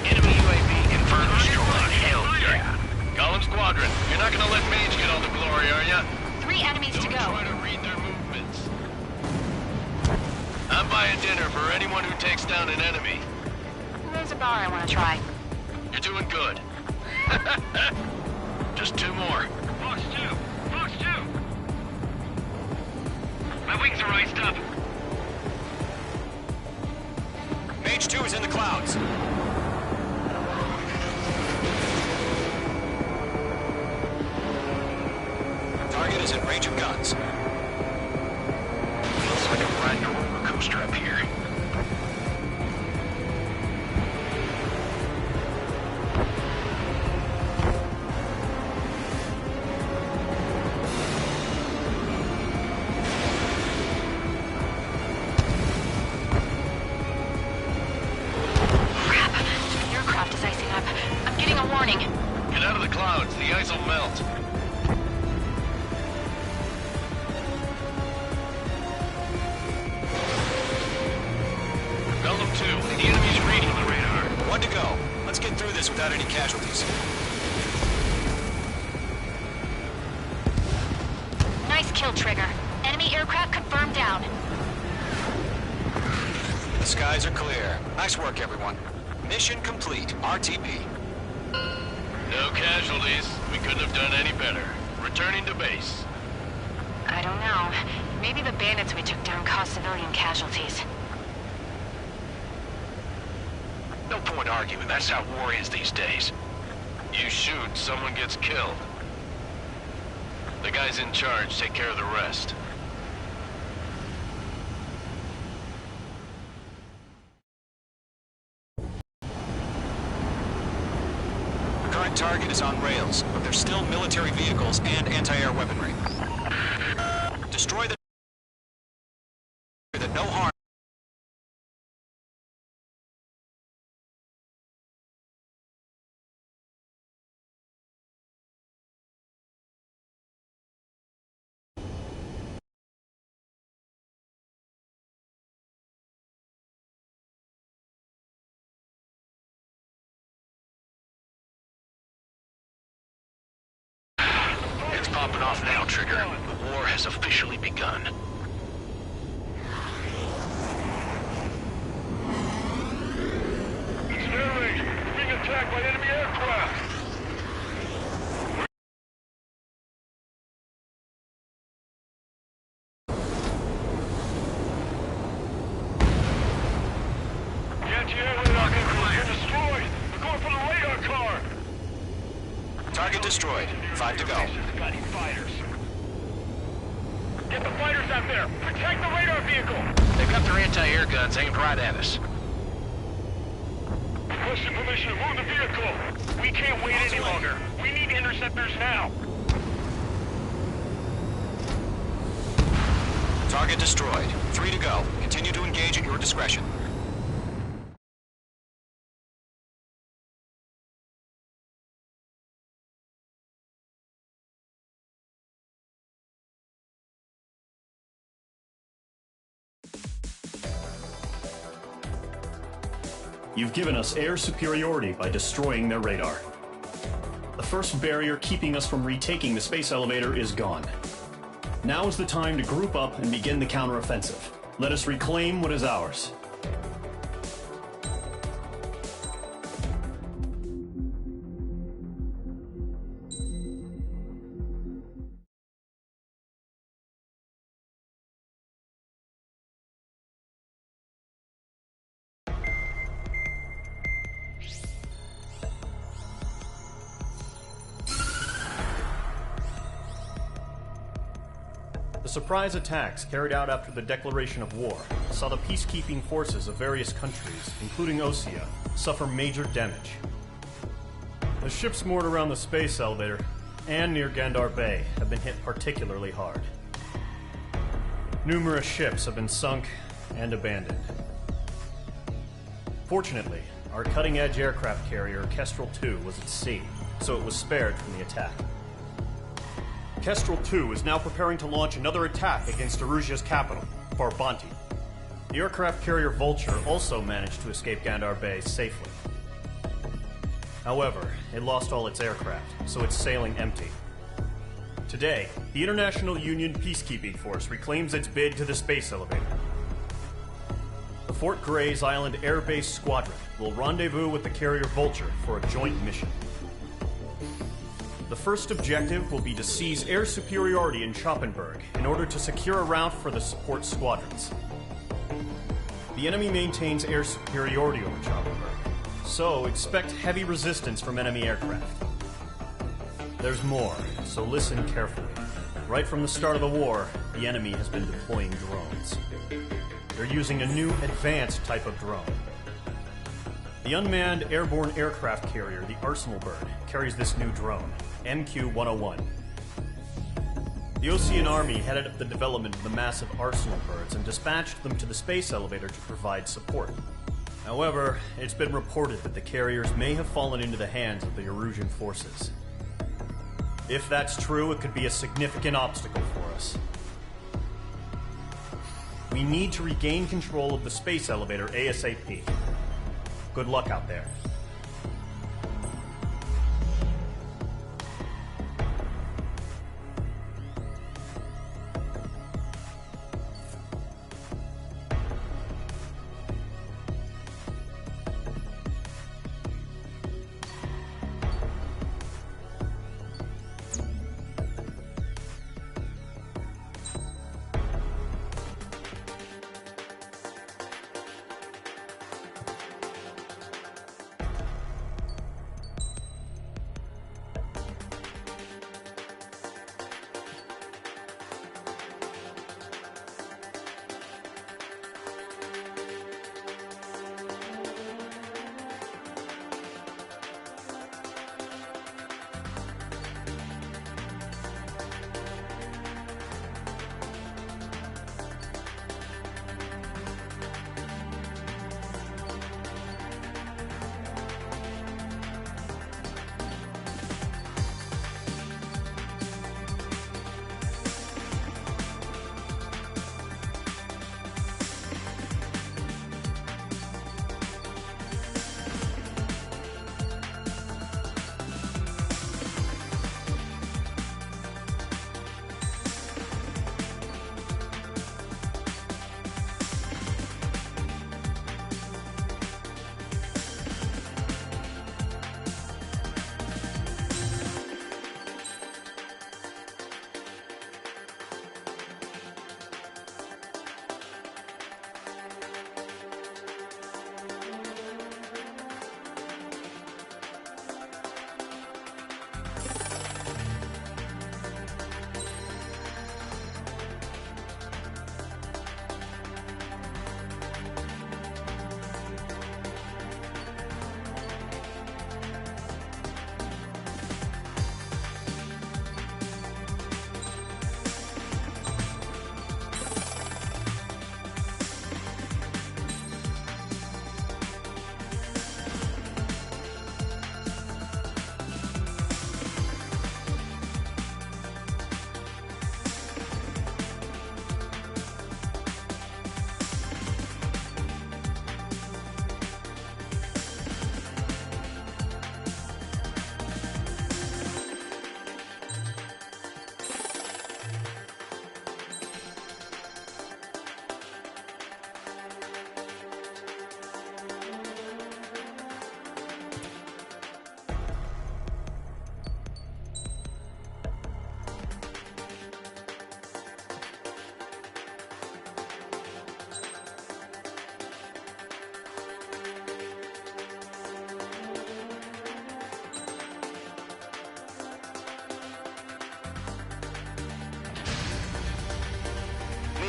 Enemy UAV confirmed destroyed. Hell yeah. Golem Squadron, you're not gonna let Mage get all the glory, are ya? 3 enemies to Don't go. try to read their movements. I'm buying dinner for anyone who takes down an enemy. There's a bar I want to try. You're doing good. Just 2 more. Fox 2. Fox 2. My wings are iced up. Mage 2 is in the clouds. Target is in range of guns. Feels like I'm riding a roller coaster up here. Crap. The aircraft is icing up. I'm getting a warning. Get out of the clouds. The ice will melt. Golem 2, the enemy's reading the radar. 1 to go. Let's get through this without any casualties. Nice kill, Trigger. Enemy aircraft confirmed down. The skies are clear. Nice work, everyone. Mission complete. RTP. No casualties. We couldn't have done any better. Returning to base. I don't know. Maybe the bandits we took down caused civilian casualties. No point arguing. That's how war is these days. You shoot, someone gets killed. The guys in charge take care of the rest. Current target is on rails, but there's still military vehicles and anti-air weaponry. Destroy the that no harm Trigger. The war has officially begun. It's an air raid. We're being attacked by enemy aircraft. The anti-air radar vehicles are destroyed. We're going for the radar car. Target destroyed. 5 to go. Got fighters. Get the fighters out there. Protect the radar vehicle. They've got their anti-air guns aimed right at us. Requesting permission to move the vehicle. We can't wait any longer. We need interceptors now. Target destroyed. 3 to go. Continue to engage at your discretion. You've given us air superiority by destroying their radar. The first barrier keeping us from retaking the space elevator is gone. Now is the time to group up and begin the counteroffensive. Let us reclaim what is ours. The surprise attacks carried out after the declaration of war saw the peacekeeping forces of various countries, including Osea, suffer major damage. The ships moored around the space elevator and near Gandar Bay have been hit particularly hard. Numerous ships have been sunk and abandoned. Fortunately, our cutting-edge aircraft carrier, Kestrel II, was at sea, so it was spared from the attack. Kestrel II is now preparing to launch another attack against Erusia's capital, Farbanti. The aircraft carrier Vulture also managed to escape Gandar Bay safely. However, it lost all its aircraft, so it's sailing empty. Today, the International Union Peacekeeping Force reclaims its bid to the space elevator. The Fort Grays Island Air Base Squadron will rendezvous with the carrier Vulture for a joint mission. The first objective will be to seize air superiority in Schoppenberg in order to secure a route for the support squadrons. The enemy maintains air superiority over Schoppenberg, so expect heavy resistance from enemy aircraft. There's more, so listen carefully. Right from the start of the war, the enemy has been deploying drones. They're using a new advanced type of drone. The unmanned airborne aircraft carrier, the Arsenal Bird, carries this new drone, MQ-101. The Osean Army headed up the development of the massive Arsenal Birds and dispatched them to the space elevator to provide support. However, it's been reported that the carriers may have fallen into the hands of the Erusian forces. If that's true, it could be a significant obstacle for us. We need to regain control of the space elevator ASAP. Good luck out there.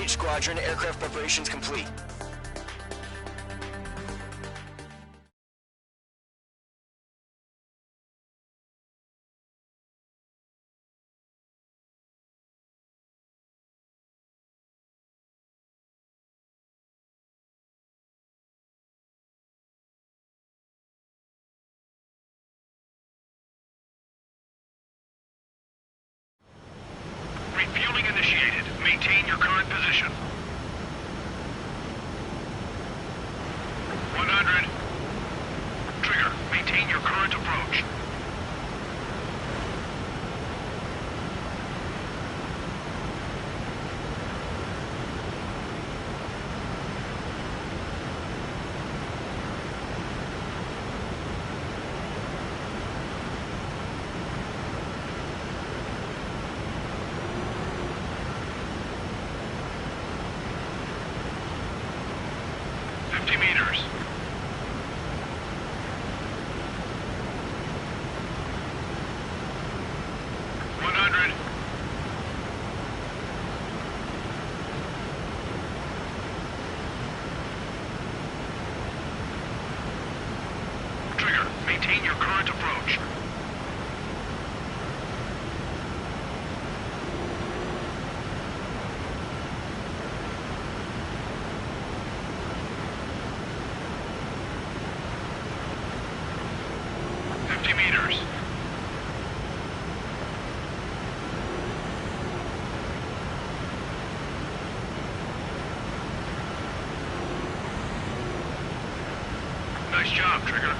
Mage Squadron, aircraft preparations complete. Refueling initiated. Maintain your current position. 100. Trigger, maintain your current approach. Meters. 100. Trigger, maintain your current approach. Meters. 'Nice job, Trigger.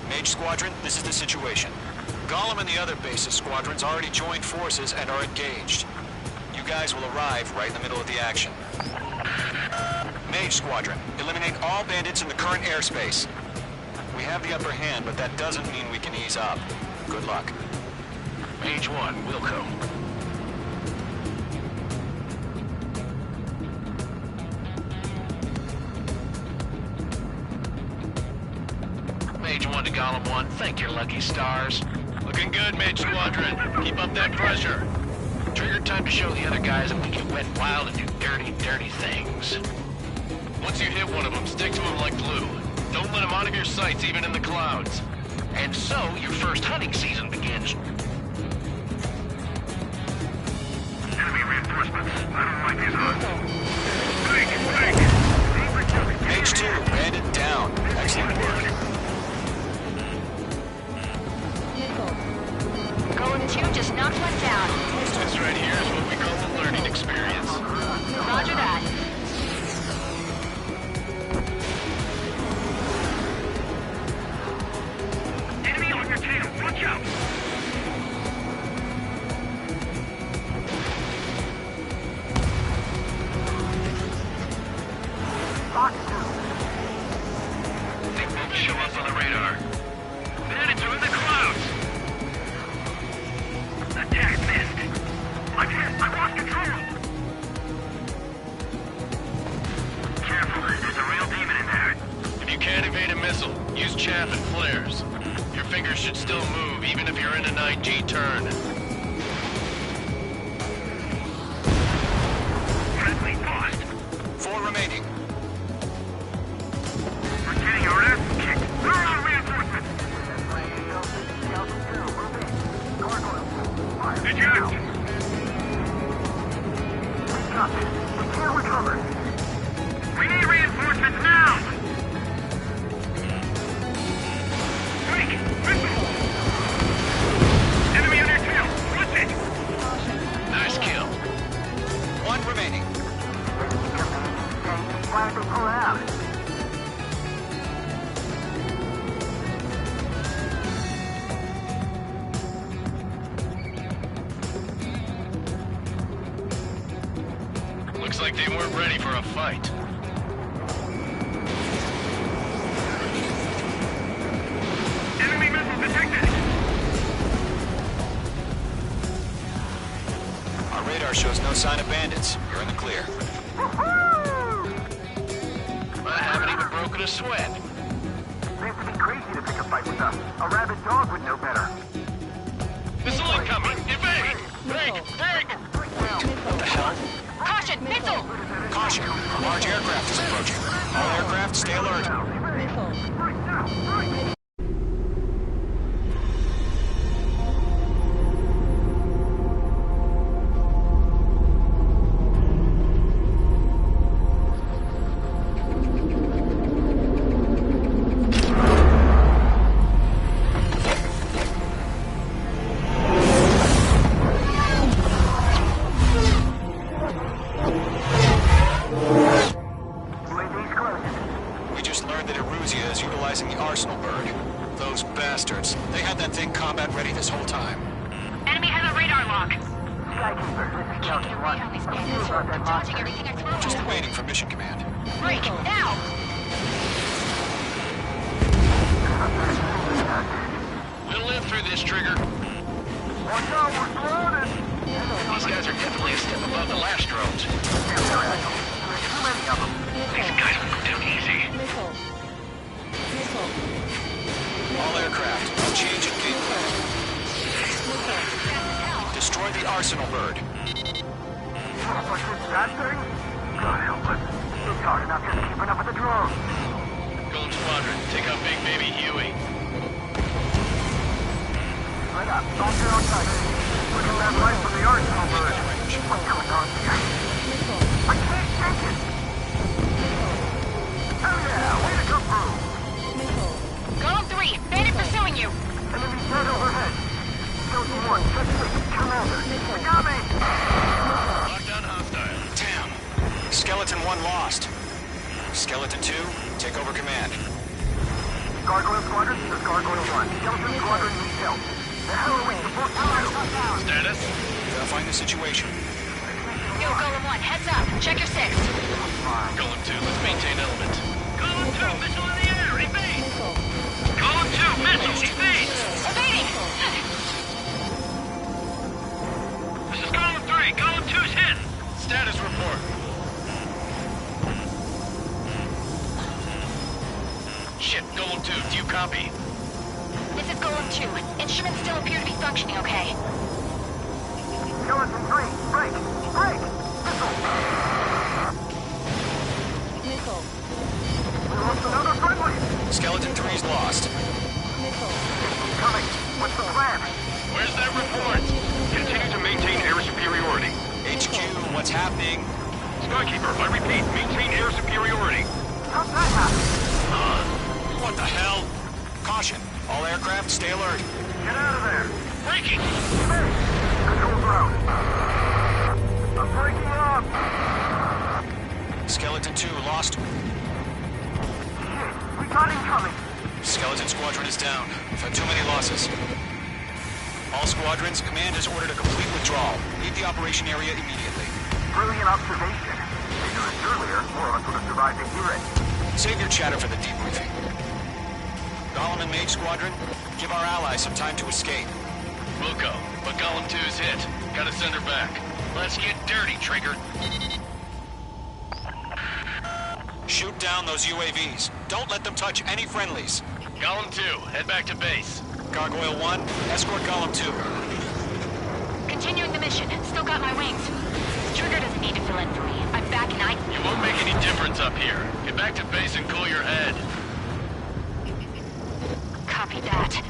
Mage Squadron, this is the situation. Gollum and the other bases squadrons already joined forces and are engaged. You guys will arrive right in the middle of the action. Mage Squadron, eliminate all bandits in the current airspace. We have the upper hand, but that doesn't mean we can ease up. Good luck. Mage 1, Wilco. Mage 1 to Gollum 1, thank your lucky stars. Looking good, Mage Squadron. Keep up that pressure. Trigger, time to show the other guys that we can wet wild and do dirty, dirty things. Once you hit one of them, stick to him like glue. Don't let him out of your sights, even in the clouds. And so, your first hunting season begins. Enemy reinforcements. I don't like these odds. Break! Mage 2, bandit down. Excellent work. Golem 2 just knocked one down. This right here is what we call a learning experience. Roger that. Enemy on your tail. Watch out! They won't show up on the radar. Bandits are in the clouds! Attack missed. I lost control! Careful, there's a real demon in there. If you can't evade a missile, use chaff and flares. Your fingers should still move, even if you're in a 9G turn. Friendly lost. 4 remaining. We're getting our ass kicked. Where are our reinforcements? Eject! We can't recover. We need reinforcements now! Break! Missile! Enemy on your tail! Watch it! Nice kill. 1 remaining. Why don't they pull out? Looks like they weren't ready for a fight. Enemy missile detected! Radar shows no sign of bandits. You're in the clear. I haven't even broken a sweat. Seems to be crazy to pick a fight with us. A rabid dog would know better. Missile incoming! Evade! Break! Break! What the hell? Caution! Missile! Caution! A large aircraft is approaching. All aircraft, stay alert. We just learned that Eruzia is utilizing the Arsenal bird. Those bastards. They had that thing combat ready this whole time. Enemy has a radar lock. Skykeeper, this is Delta 1. I'm dodging everything I throw. Just waiting for mission command. Break! Now! We'll live through this, Trigger. Watch out, we're surrounded! These guys are definitely a step above the last drones. Too many of them. These guys will go down easy. Missile. Missile. All aircraft, no change in game plan. Destroy the Arsenal bird. What's this, that thing? God help us. It's hard enough just keeping up with the drones. Gold Squadron, take out Big Baby Huey. Right up, don't get on tight. Looking that light from the Arsenal bird. What's going on here? I can't take it! Hell yeah, way to come through! Golem 3, bandit pursuing you. Enemy dead overhead. Skeleton 1, check 6, commander. We got me! Lockdown hostile. Damn. Skeleton 1 lost. Skeleton 2, take over command. Gargoyle Squadron, this is Gargoyle 1. Skeleton Squadron needs help. The hell are we supposed to do? Status? Verifying the situation. Yo, Golem 1, heads up. Check your 6. Golem 2, let's maintain element. Golem 2, missile in the air! Evade! Golem 2, missile! Evade! Evading! This is Golem 3. Golem 2's hit. Status report. Shit, Golem 2, do you copy? This is Golem 2. Instruments still appear to be functioning okay. Skeleton 3, break! Break! Missile! Missile. We lost another friendly! Skeleton 3's lost. Missile. Coming! What's the plan? Where's that report? Continue to maintain air superiority. HQ, what's happening? Skykeeper, I repeat, maintain air superiority. How'd that happen? What the hell? Caution. All aircraft, stay alert. Get out of there! Breaking! Hey! Control ground! I'm breaking up! Skeleton 2 lost. Shit! We got incoming! Skeleton Squadron is down. We've had too many losses. All squadrons, command has ordered a complete withdrawal. Leave the operation area immediately. Brilliant observation. If they knew this earlier, more of us would have survived to hear it. Save your chatter for the debriefing. Golem and Mage Squadron, give our allies some time to escape. We'll go, but Golem 2's hit. Gotta send her back. Let's get dirty, Trigger. Shoot down those UAVs. Don't let them touch any friendlies. Golem 2, head back to base. Gargoyle 1, escort Golem 2. Continuing the mission. Still got my wings. Trigger doesn't need to fill in for me. I'm back and You won't make any difference up here. Get back to base and cool your head. Copy that.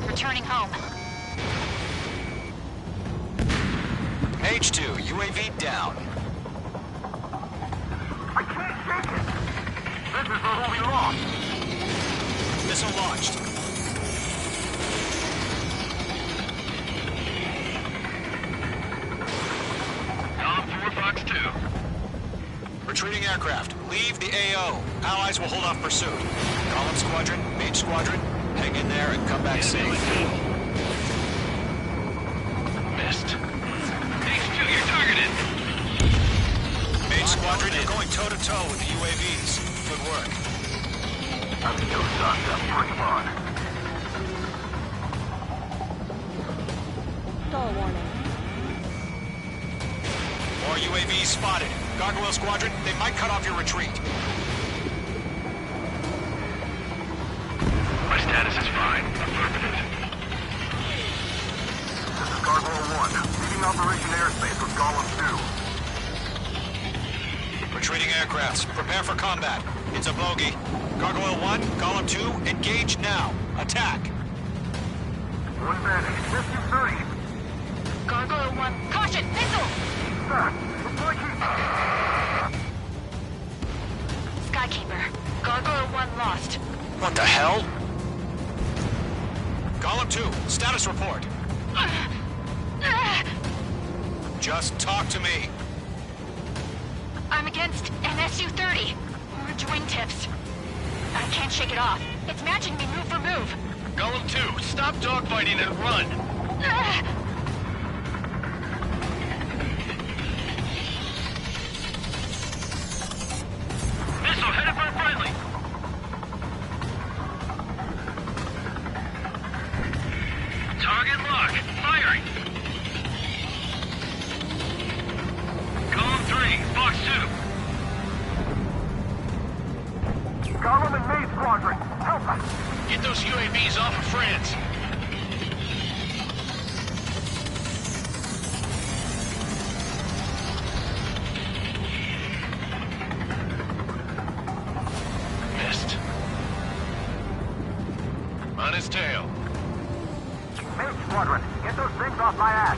Returning home. Mage 2, UAV down. I can't shake it! This is the one we lost! Missile launched. Golem 4, Fox 2. Retreating aircraft, leave the AO. Allies will hold off pursuit. Golem Squadron, Mage Squadron, hang in there and come back safe. Missed. H2, you're targeted. Mage Squadron, you're going toe-to-toe with the UAVs. Good work. I'm still stocked up. Bring them on. Stall warning. UAV spotted. Gargoyle Squadron, they might cut off your retreat. My status is fine. Affirmative. This is Gargoyle 1, leading Operation Airspace with Golem 2. Retreating aircrafts, prepare for combat. It's a bogey. Gargoyle 1, Golem 2, engage now. Attack. One Vantage, Rescue 30. Gargoyle 1, caution, missile! Skykeeper, Gargoyle 1 lost. What the hell? Golem 2, status report. Just talk to me. I'm against an Su-30. Orange wingtips. I can't shake it off. It's matching me move for move. Golem 2, stop dogfighting and run! Missile headed for a friendly. Target lock. Firing. Column 3, Fox 2. Golem and Maid Squadron, help us! Get those UAVs off of France! Missed. On his tail. Maid Squadron, get those things off my ass!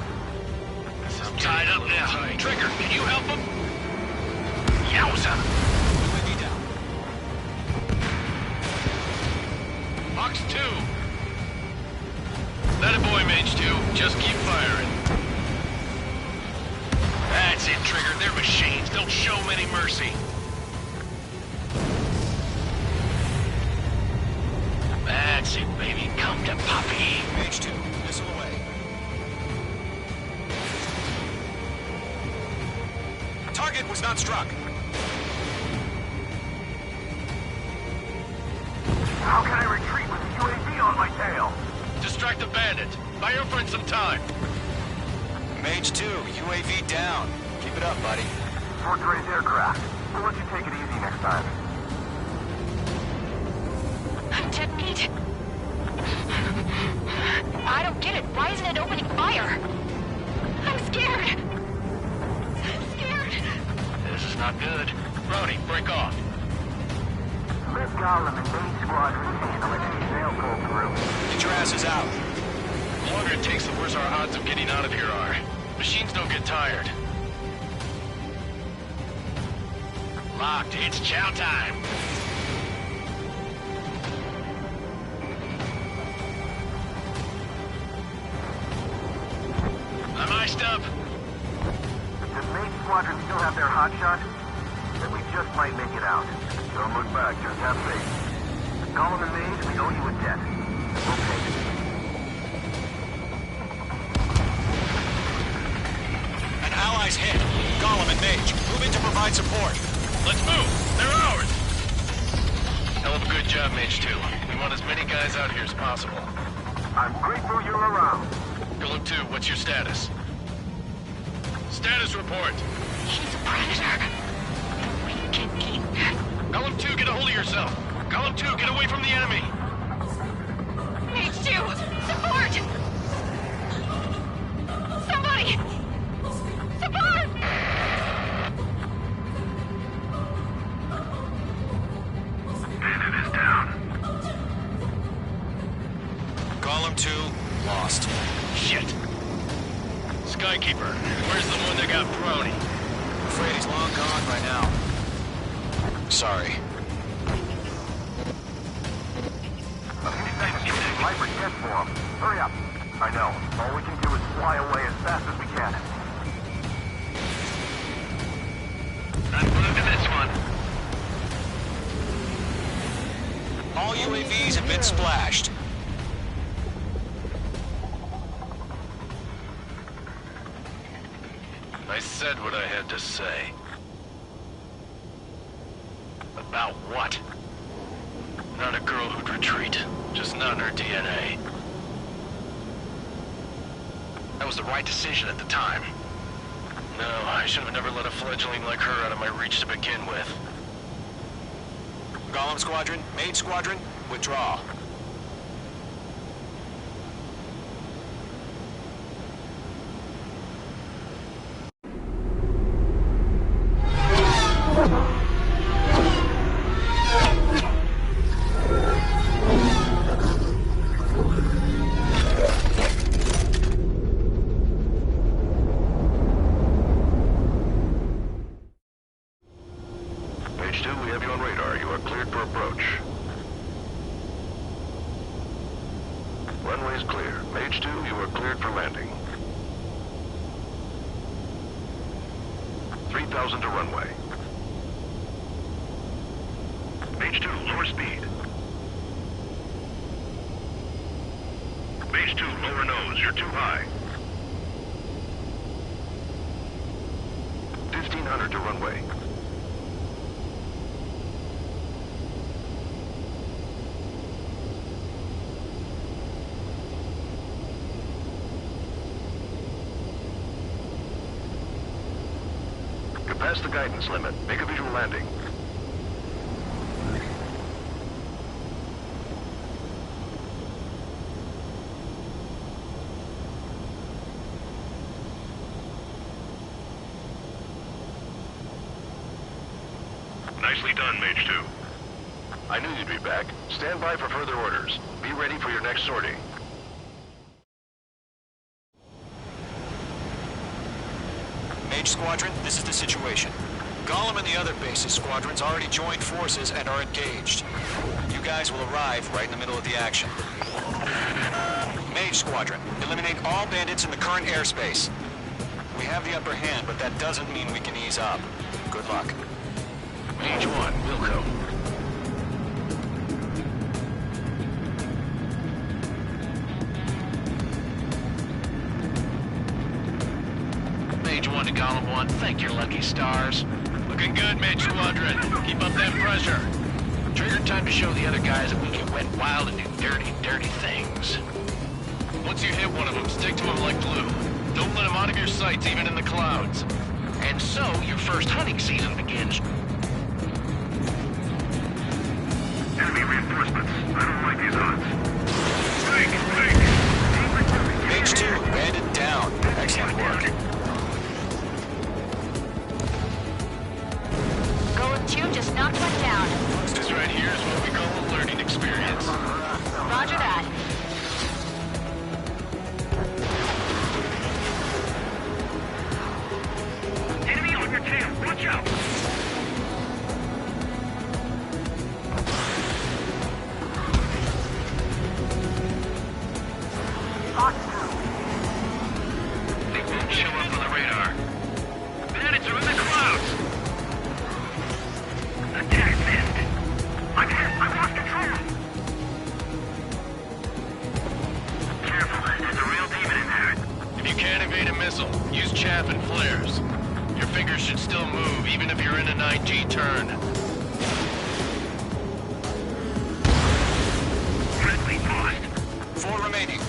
This is tied up now. Trigger, can you help him? Yowza! UAV down. Fox 2! That a boy, Mage 2. Just keep firing. That's it, Trigger. They're machines. Don't show them any mercy. That's it, baby. Come to Poppy. Mage 2, missile away. Target was not struck. How can I retreat with a UAV on my tail? Distract the bandit. Buy your friend some time. Mage 2, UAV down. Keep it up, buddy. Fort Gray's aircraft. We'll let you take it easy next time. I'm dead meat. I don't get it. Why isn't it opening fire? I'm scared. I'm scared. This is not good. Brody, break off. Let Golem and Maid Squadron handle it. They'll pull through. Get your asses out. The longer it takes, the worse our odds of getting out of here are. Machines don't get tired. Locked. It's chow time. I'm iced up. Does Maid Squadron still have their hotshot? Then we just might make it out. Don't look back, just have faith. Golem and Maid, we owe you a debt. We'll pay it. An ally's hit. Golem and Mage, move in to provide support. Let's move. They're ours. Hell of a good job, Mage 2. We want as many guys out here as possible. I'm grateful you're around. Golem 2, what's your status? Status report. He's a predator. We can eat. Golem 2, get a hold of yourself. Golem 2, get away from the enemy. Mage 2, support! Somebody! Support! Bandit is down. Golem 2, lost. Shit. Skykeeper, where's the one that got Brony? I'm afraid he's long gone by now. Sorry. A few seconds. Might forget for him. Hurry up. I know. All we can do is fly away as fast as we can. I'm glued to this one. All UAVs have been splashed. I said what I had to say. About what? Not a girl who'd retreat. Just not in her DNA. That was the right decision at the time. No, I should have never let a fledgling like her out of my reach to begin with. Golem Squadron, Mage Squadron, withdraw. Mage 2, we have you on radar. You are cleared for approach. Runway is clear. Mage 2, you are cleared for landing. 3,000 to runway. Mage 2, lower speed. Mage 2, lower nose. You're too high. 1,500 to runway. You're past the guidance limit. Make a visual landing. Nicely done, Mage 2. I knew you'd be back. Stand by for further orders. Be ready for your next sortie. Mage Squadron, this is the situation. Golem and the other bases squadrons already joined forces and are engaged. You guys will arrive right in the middle of the action. Mage Squadron, eliminate all bandits in the current airspace. We have the upper hand, but that doesn't mean we can ease up. Good luck. Mage 1, Wilco. Mage 1 to Golem 1, thank your lucky stars. Looking good, Mage Squadron. Keep up that pressure. Trigger, time to show the other guys that we can wet wild and do dirty, dirty things. Once you hit one of them, stick to them like glue. Don't let them out of your sights, even in the clouds. And so, your first hunting season begins. Enemy reinforcements. I don't like these odds. Mage 2, bandit down. Excellent work. Golem 2 just knocked one down. This right here is what we call a learning experience. Roger that. Enemy on your tail. Watch out. They won't show up on the radar. Bandits are in the clouds. Attack missed. I'm hit. I lost control. Careful. There's a real demon in there. If you can't evade a missile, use chaff and flares. Your fingers should still move, even if you're in a 9G turn. Friendly lost. 4 remaining.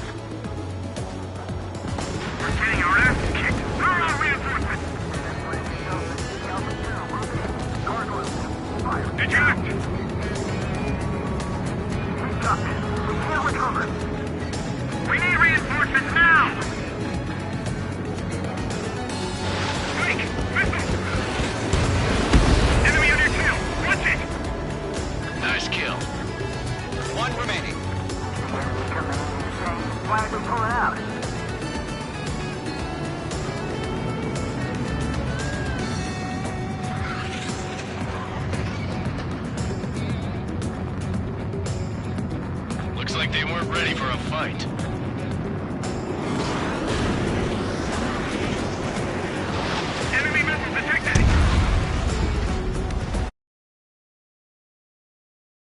We're getting our asses kicked. Where are our reinforcements? Eject! We got this. We can't recover. We need reinforcements now! Mike! Missile! Enemy on your tail! Watch it! Nice kill. 1 remaining. Why are we pulling out? Looks like they weren't ready for a fight.